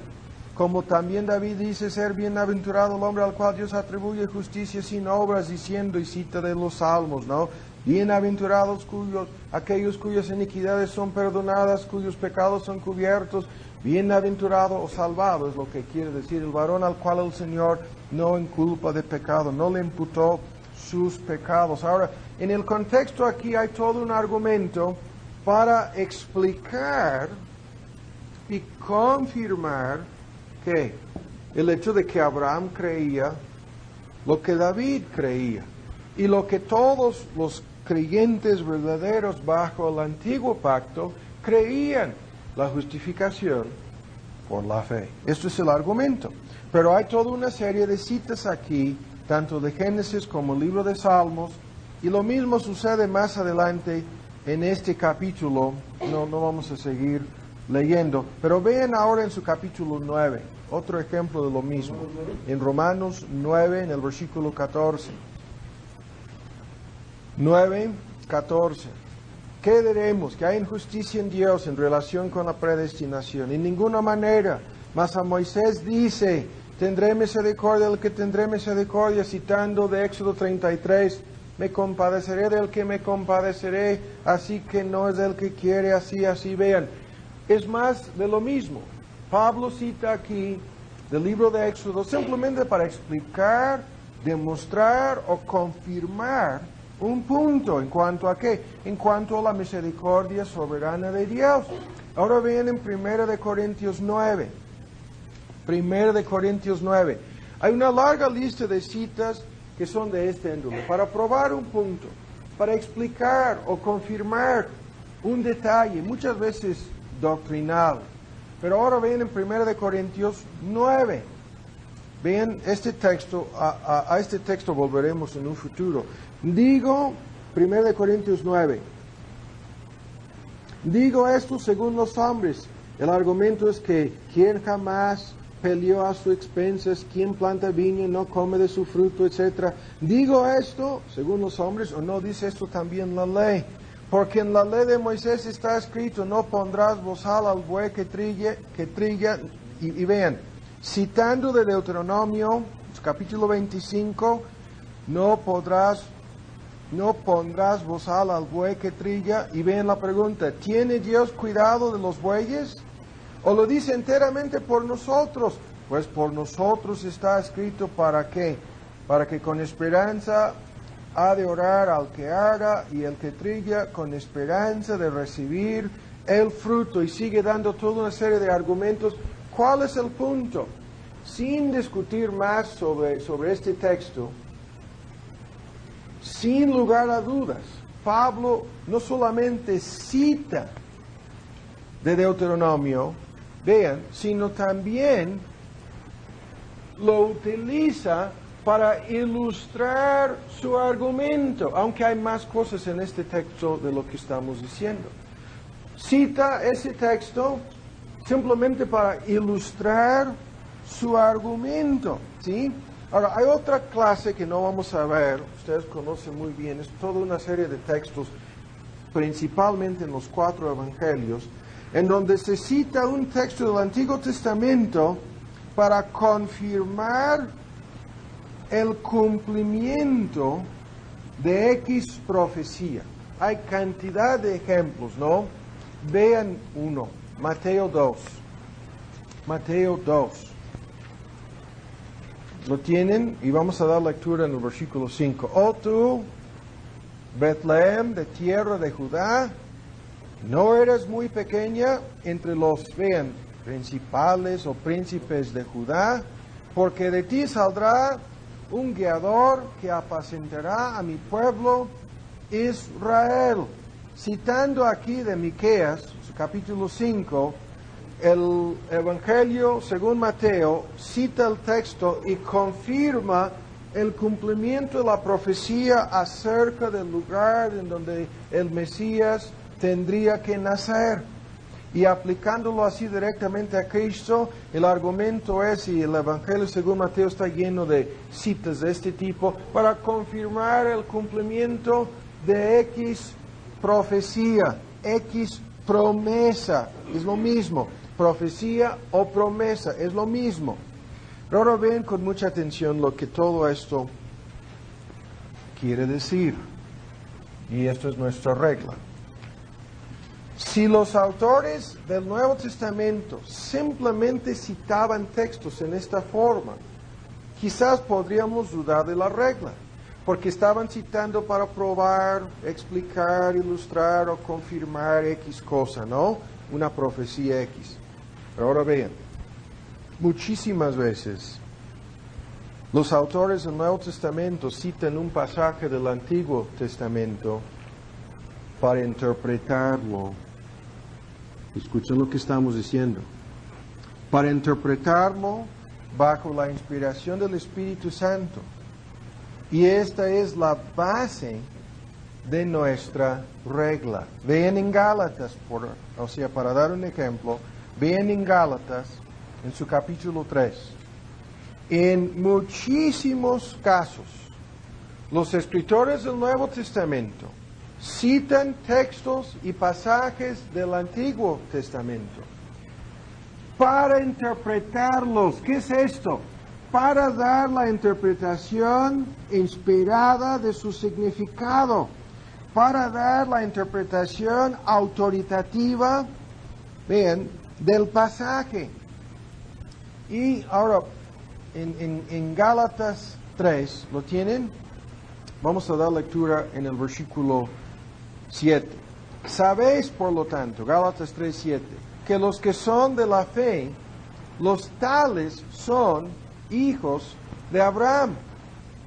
Como también David dice: ser bienaventurado el hombre al cual Dios atribuye justicia sin obras, diciendo, y cita de los Salmos, ¿no? Bienaventurados aquellos cuyas iniquidades son perdonadas, cuyos pecados son cubiertos. Bienaventurado o salvado es lo que quiere decir el varón al cual el Señor no inculpa de pecado, no le imputó sus pecados. Ahora, en el contexto aquí hay todo un argumento para explicar y confirmar que el hecho de que Abraham creía lo que David creía y lo que todos los creyentes verdaderos bajo el antiguo pacto creían: la justificación por la fe. Esto es el argumento. Pero hay toda una serie de citas aquí, tanto de Génesis como el libro de Salmos, y lo mismo sucede más adelante en este capítulo. No vamos a seguir leyendo, pero vean ahora en su capítulo 9, otro ejemplo de lo mismo, en Romanos 9, en el versículo 14. 9, 14. ¿Qué diremos? ¿Que hay injusticia en Dios en relación con la predestinación? En ninguna manera. Mas a Moisés dice, tendré misericordia del que tendré misericordia, citando de Éxodo 33, me compadeceré del que me compadeceré, así que no es del que quiere, así vean. Es más de lo mismo. Pablo cita aquí del libro de Éxodo simplemente para explicar, demostrar o confirmar un punto. ¿En cuanto a qué? En cuanto a la misericordia soberana de Dios. Ahora vean en 1 Corintios 9. 1 Corintios 9. Hay una larga lista de citas que son de este índole, para probar un punto, para explicar o confirmar un detalle, muchas veces doctrinal. Pero ahora vean en 1 Corintios 9. Vean este texto, a este texto volveremos en un futuro. Digo, 1 Corintios 9, digo esto según los hombres. El argumento es que quien jamás peleó a sus expensas, quien planta viña no come de su fruto, etc. Digo esto según los hombres, o no dice esto también la ley. Porque en la ley de Moisés está escrito, no pondrás bozal al buey que trilla, y vean, citando de Deuteronomio, capítulo 25, no pondrás bozal al buey que trilla, y vean la pregunta, ¿tiene Dios cuidado de los bueyes? ¿O lo dice enteramente por nosotros? Pues por nosotros está escrito, ¿para qué? Para que con esperanza ha de orar al que haga, y el que trilla con esperanza de recibir el fruto. Y sigue dando toda una serie de argumentos. ¿Cuál es el punto? Sin discutir más sobre este texto, sin lugar a dudas, Pablo no solamente cita de Deuteronomio, vean, sino también lo utiliza para ilustrar su argumento, aunque hay más cosas en este texto de lo que estamos diciendo. Cita ese texto simplemente para ilustrar su argumento, ¿sí? Ahora, hay otra clase que no vamos a ver, ustedes conocen muy bien, es toda una serie de textos, principalmente en los 4 evangelios, en donde se cita un texto del Antiguo Testamento para confirmar el cumplimiento de X profecía. Hay cantidad de ejemplos, ¿no? Vean uno, Mateo 2. Mateo 2. Lo tienen y vamos a dar lectura en el versículo 5. Oh tú, Betlehem, de tierra de Judá, no eres muy pequeña entre los, vean, principales o príncipes de Judá, porque de ti saldrá un guiador que apacentará a mi pueblo Israel. Citando aquí de Miqueas, capítulo 5, el Evangelio según Mateo cita el texto y confirma el cumplimiento de la profecía acerca del lugar en donde el Mesías tendría que nacer. Y aplicándolo así directamente a Cristo, el argumento es, y el Evangelio según Mateo está lleno de citas de este tipo, para confirmar el cumplimiento de X profecía, X promesa, es lo mismo, profecía o promesa, es lo mismo. Pero ahora ven con mucha atención lo que todo esto quiere decir, y esto es nuestra regla. Si los autores del Nuevo Testamento simplemente citaban textos en esta forma, quizás podríamos dudar de la regla, porque estaban citando para probar, explicar, ilustrar o confirmar X cosa, ¿no? Una profecía X. Pero ahora vean, muchísimas veces los autores del Nuevo Testamento citan un pasaje del Antiguo Testamento para interpretarlo. Escuchen lo que estamos diciendo. Para interpretarlo bajo la inspiración del Espíritu Santo. Y esta es la base de nuestra regla. Vean en Gálatas, para dar un ejemplo, vean en Gálatas, en su capítulo 3. En muchísimos casos, los escritores del Nuevo Testamento citan textos y pasajes del Antiguo Testamento para interpretarlos. ¿Qué es esto? Para dar la interpretación inspirada de su significado, para dar la interpretación autoritativa, vean, del pasaje. Y ahora, en Gálatas 3, ¿lo tienen? Vamos a dar lectura en el versículo 7. Sabéis, por lo tanto, Gálatas 3, 7, que los que son de la fe, los tales son hijos de Abraham.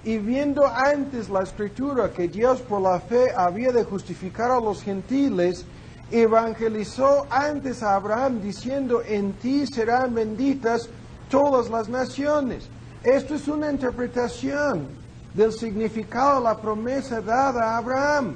Y viendo antes la escritura que Dios por la fe había de justificar a los gentiles, evangelizó antes a Abraham diciendo, en ti serán benditas todas las naciones. Esto es una interpretación del significado de la promesa dada a Abraham.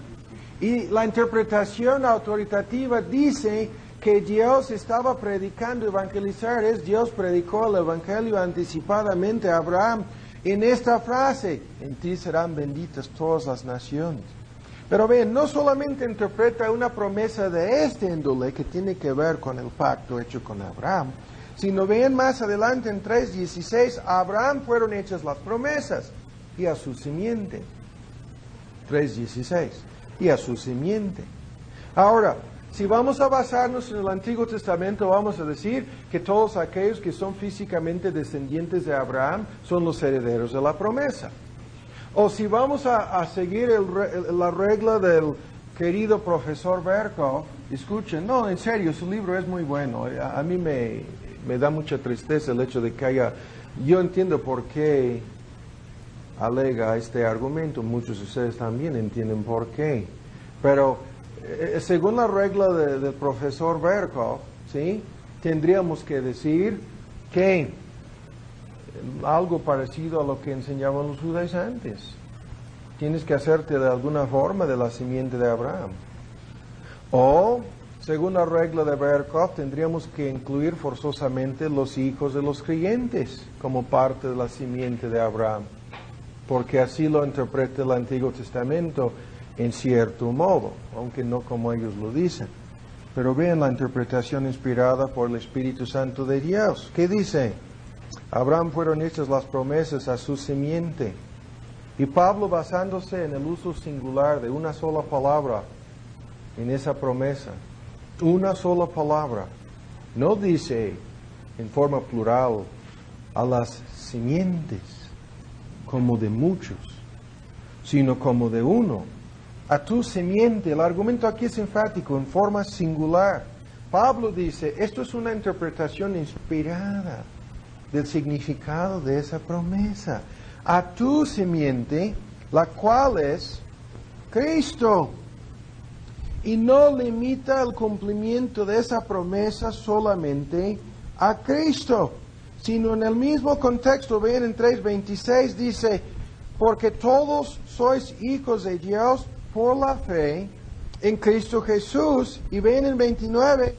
Y la interpretación autoritativa dice que Dios estaba predicando, evangelizar, Dios predicó el evangelio anticipadamente a Abraham en esta frase, en ti serán benditas todas las naciones. Pero ven, no solamente interpreta una promesa de este índole que tiene que ver con el pacto hecho con Abraham, sino ven más adelante en 3:16, a Abraham fueron hechas las promesas y a su simiente. 3:16, y a su simiente. Ahora, si vamos a basarnos en el Antiguo Testamento, vamos a decir que todos aquellos que son físicamente descendientes de Abraham son los herederos de la promesa. O si vamos a seguir la regla del querido profesor Berkhoff, escuchen, no, en serio, su libro es muy bueno. A mí me da mucha tristeza el hecho de que haya, yo entiendo por qué alega este argumento, muchos de ustedes también entienden por qué, pero según la regla del profesor Berkhoff, ¿sí? Tendríamos que decir que algo parecido a lo que enseñaban los judaizantes. Tienes que hacerte de alguna forma de la simiente de Abraham. O, según la regla de Berkhoff, tendríamos que incluir forzosamente los hijos de los creyentes como parte de la simiente de Abraham, porque así lo interpreta el Antiguo Testamento en cierto modo, aunque no como ellos lo dicen. Pero vean la interpretación inspirada por el Espíritu Santo de Dios. ¿Qué dice? Abraham fueron hechas las promesas a su simiente. Y Pablo, basándose en el uso singular de una sola palabra en esa promesa, una sola palabra, no dice en forma plural a las simientes como de muchos, sino como de uno. A tu simiente. El argumento aquí es enfático, en forma singular. Pablo dice, esto es una interpretación inspirada del significado de esa promesa. A tu simiente, la cual es Cristo. Y no limita el cumplimiento de esa promesa solamente a Cristo, sino en el mismo contexto, ven en 3:26 dice, porque todos sois hijos de Dios por la fe en Cristo Jesús. Y ven en 29.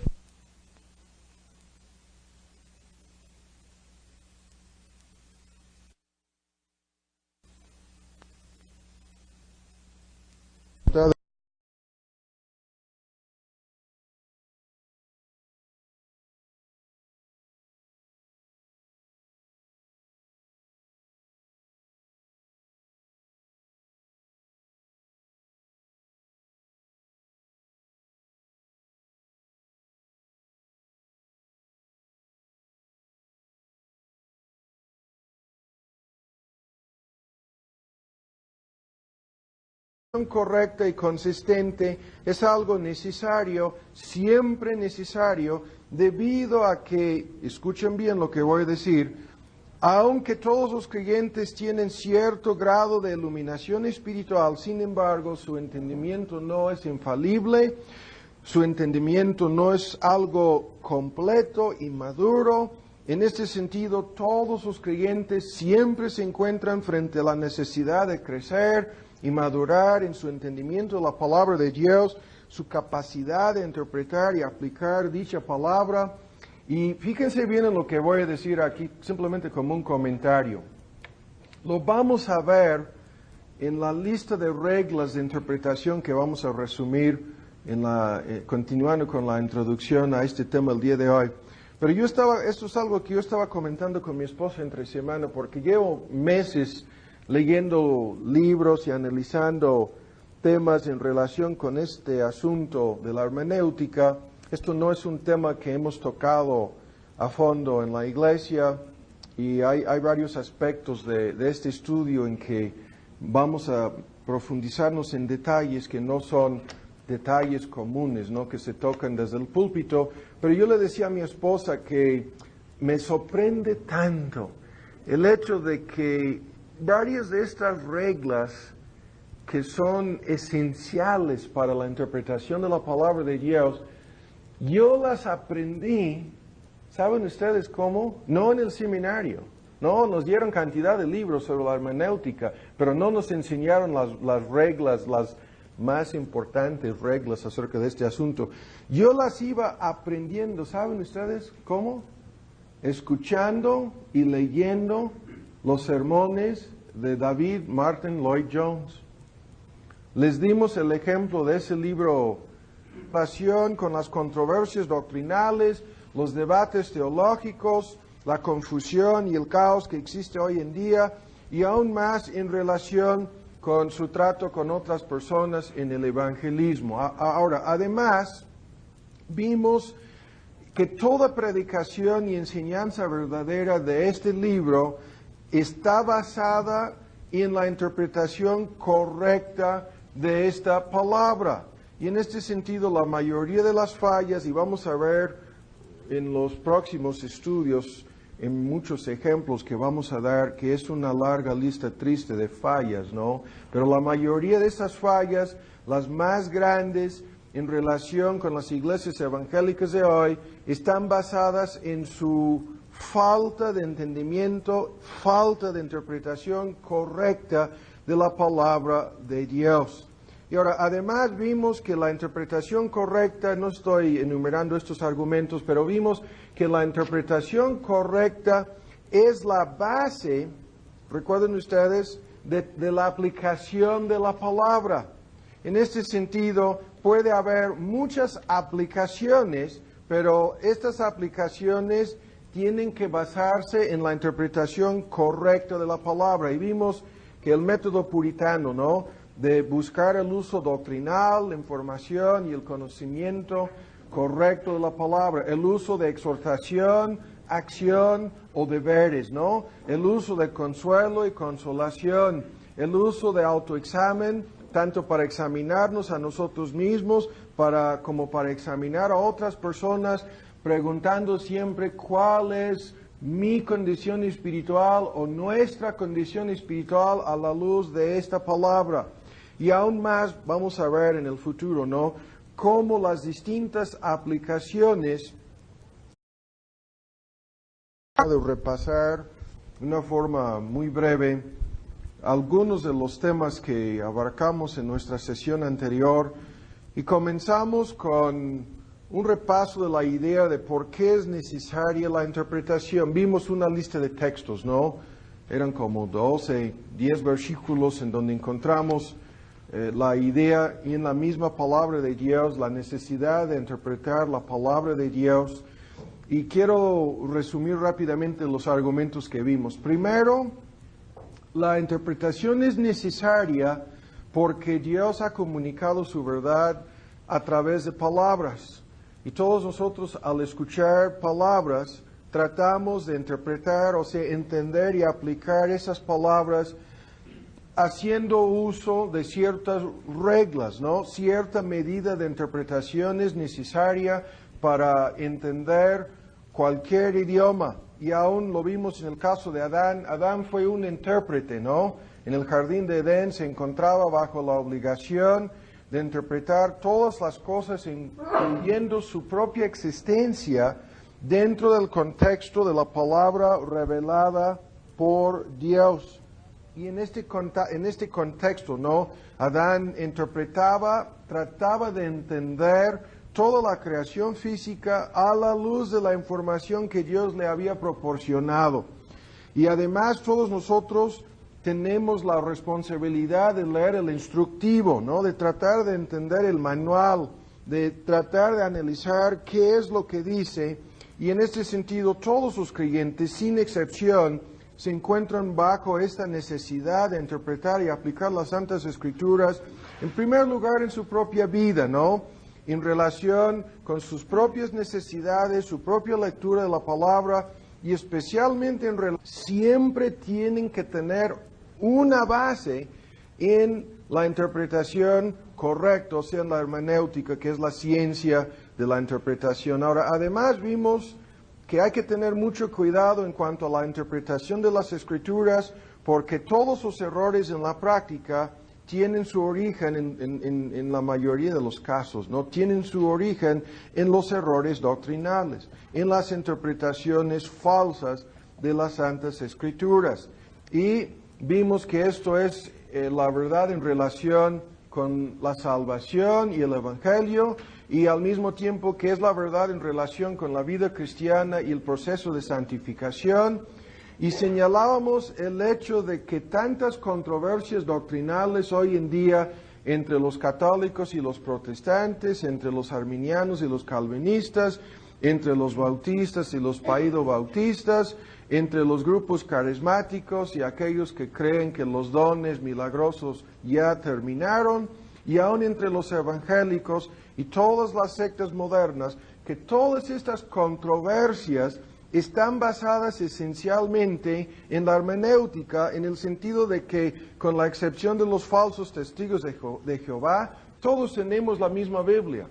Correcta y consistente es algo necesario, siempre necesario, debido a que, escuchen bien lo que voy a decir, aunque todos los creyentes tienen cierto grado de iluminación espiritual, sin embargo, su entendimiento no es infalible, su entendimiento no es algo completo y maduro. En este sentido, todos los creyentes siempre se encuentran frente a la necesidad de crecer y madurar en su entendimiento de la palabra de Dios, su capacidad de interpretar y aplicar dicha palabra. Y fíjense bien en lo que voy a decir aquí, simplemente como un comentario. Lo vamos a ver en la lista de reglas de interpretación que vamos a resumir continuando con la introducción a este tema el día de hoy. Pero esto es algo que yo estaba comentando con mi esposa entre semana, porque llevo meses leyendo libros y analizando temas en relación con este asunto de la hermenéutica. Esto no es un tema que hemos tocado a fondo en la iglesia, y hay varios aspectos de este estudio en que vamos a profundizarnos en detalles que no son detalles comunes, ¿no?, que se tocan desde el púlpito. Pero yo le decía a mi esposa que me sorprende tanto el hecho de que varias de estas reglas que son esenciales para la interpretación de la palabra de Dios, yo las aprendí, ¿saben ustedes cómo? No en el seminario. No, nos dieron cantidad de libros sobre la hermenéutica, pero no nos enseñaron las reglas, las más importantes reglas acerca de este asunto. Yo las iba aprendiendo, ¿saben ustedes cómo? Escuchando y leyendo los sermones de David Martin Lloyd Jones. Les dimos el ejemplo de ese libro, Pasión, con las controversias doctrinales, los debates teológicos, la confusión y el caos que existe hoy en día, y aún más en relación con su trato con otras personas en el evangelismo. Ahora, además, vimos que toda predicación y enseñanza verdadera de este libro está basada en la interpretación correcta de esta palabra. Y en este sentido, la mayoría de las fallas, y vamos a ver en los próximos estudios, en muchos ejemplos que vamos a dar, que es una larga lista triste de fallas, ¿no? Pero la mayoría de esas fallas, las más grandes en relación con las iglesias evangélicas de hoy, están basadas en su falta de entendimiento, falta de interpretación correcta de la palabra de Dios. Y ahora, además vimos que la interpretación correcta, no estoy enumerando estos argumentos, pero vimos que la interpretación correcta es la base, recuerden ustedes, de la aplicación de la palabra. En este sentido, puede haber muchas aplicaciones, pero estas aplicaciones tienen que basarse en la interpretación correcta de la palabra. Y vimos que el método puritano, ¿no?, de buscar el uso doctrinal, la información y el conocimiento correcto de la palabra, el uso de exhortación, acción o deberes, ¿no? El uso de consuelo y consolación, el uso de autoexamen, tanto para examinarnos a nosotros mismos como para examinar a otras personas, preguntando siempre cuál es mi condición espiritual o nuestra condición espiritual a la luz de esta palabra. Y aún más vamos a ver en el futuro, ¿no?, cómo las distintas aplicaciones de repasar de una forma muy breve algunos de los temas que abarcamos en nuestra sesión anterior, y comenzamos con un repaso de la idea de por qué es necesaria la interpretación. Vimos una lista de textos, ¿no? Eran como 12, 10 versículos en donde encontramos la idea y en la misma palabra de Dios, la necesidad de interpretar la palabra de Dios. Y quiero resumir rápidamente los argumentos que vimos. Primero, la interpretación es necesaria porque Dios ha comunicado su verdad a través de palabras. Y todos nosotros, al escuchar palabras, tratamos de interpretar, o sea, entender y aplicar esas palabras haciendo uso de ciertas reglas, ¿no? Cierta medida de interpretación es necesaria para entender cualquier idioma. Y aún lo vimos en el caso de Adán. Adán fue un intérprete, ¿no? En el jardín de Edén se encontraba bajo la obligación de interpretar todas las cosas, incluyendo su propia existencia, dentro del contexto de la palabra revelada por Dios. Y en este contexto, ¿no?, Adán trataba de entender toda la creación física a la luz de la información que Dios le había proporcionado. Y además todos nosotros tenemos la responsabilidad de leer el instructivo, ¿no? De tratar de entender el manual, de tratar de analizar qué es lo que dice. Y en este sentido, todos los creyentes, sin excepción, se encuentran bajo esta necesidad de interpretar y aplicar las Santas Escrituras, en primer lugar en su propia vida, ¿no? En relación con sus propias necesidades, su propia lectura de la palabra, y especialmente siempre tienen que tener una base en la interpretación correcta, o sea, en la hermenéutica, que es la ciencia de la interpretación. Ahora, además vimos que hay que tener mucho cuidado en cuanto a la interpretación de las Escrituras, porque todos los errores en la práctica tienen su origen en la mayoría de los casos, ¿no? Tienen su origen en los errores doctrinales, en las interpretaciones falsas de las Santas Escrituras. Y vimos que esto es la verdad en relación con la salvación y el Evangelio, y al mismo tiempo que es la verdad en relación con la vida cristiana y el proceso de santificación. Y señalábamos el hecho de que tantas controversias doctrinales hoy en día entre los católicos y los protestantes, entre los arminianos y los calvinistas, entre los bautistas y los paidobautistas, entre los grupos carismáticos y aquellos que creen que los dones milagrosos ya terminaron, y aún entre los evangélicos y todas las sectas modernas, que todas estas controversias están basadas esencialmente en la hermenéutica, en el sentido de que, con la excepción de los falsos testigos de Jehová, todos tenemos la misma Biblia.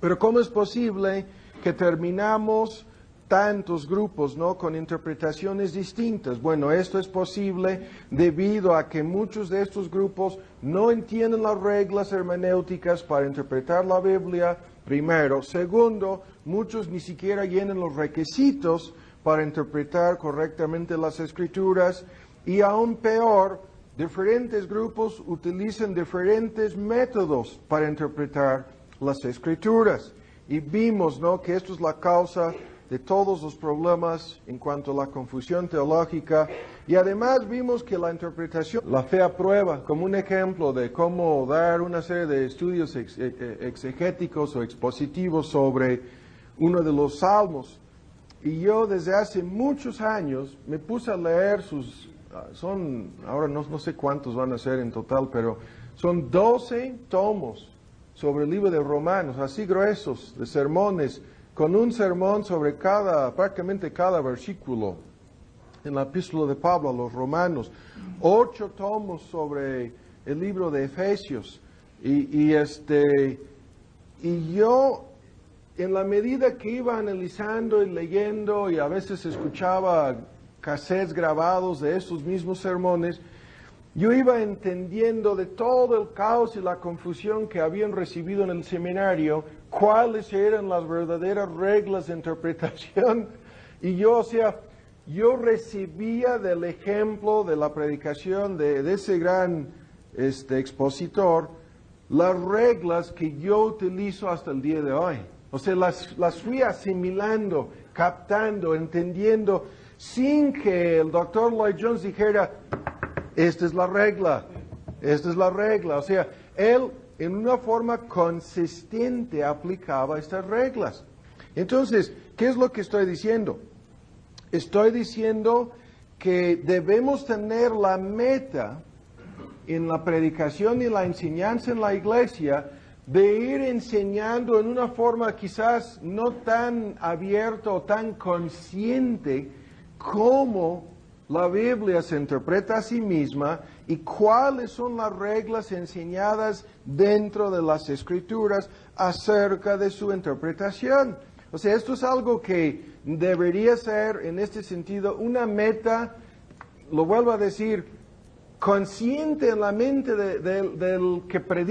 Pero ¿cómo es posible que terminamos tantos grupos, ¿no?, con interpretaciones distintas? Bueno, esto es posible debido a que muchos de estos grupos no entienden las reglas hermenéuticas para interpretar la Biblia, primero. Segundo, muchos ni siquiera llenan los requisitos para interpretar correctamente las Escrituras. Y aún peor, diferentes grupos utilizan diferentes métodos para interpretar las Escrituras. Y vimos, ¿no?, que esto es la causa de todos los problemas en cuanto a la confusión teológica. Y además vimos que la interpretación, la fe a prueba, como un ejemplo de cómo dar una serie de estudios exegéticos o expositivos sobre uno de los salmos. Y yo desde hace muchos años me puse a leer ahora no sé cuántos van a ser en total, pero son 12 tomos sobre el libro de Romanos, así gruesos, de sermones, con un sermón sobre prácticamente cada versículo en la epístola de Pablo a los Romanos, 8 tomos sobre el libro de Efesios, y yo, en la medida que iba analizando y leyendo, y a veces escuchaba cassettes grabados de estos mismos sermones, yo iba entendiendo de todo el caos y la confusión que habían recibido en el seminario, cuáles eran las verdaderas reglas de interpretación. Y yo recibía del ejemplo de la predicación de ese gran expositor, las reglas que yo utilizo hasta el día de hoy. O sea, las fui asimilando, captando, entendiendo, sin que el Dr. Lloyd Jones dijera, esta es la regla, esta es la regla. O sea, él en una forma consistente aplicaba estas reglas. Entonces, ¿qué es lo que estoy diciendo? Estoy diciendo que debemos tener la meta en la predicación y la enseñanza en la iglesia de ir enseñando en una forma quizás no tan abierta o tan consciente cómo la Biblia se interpreta a sí misma y cuáles son las reglas enseñadas dentro de las Escrituras acerca de su interpretación. O sea, esto es algo que debería ser, en este sentido, una meta, lo vuelvo a decir, consciente en la mente del que predica.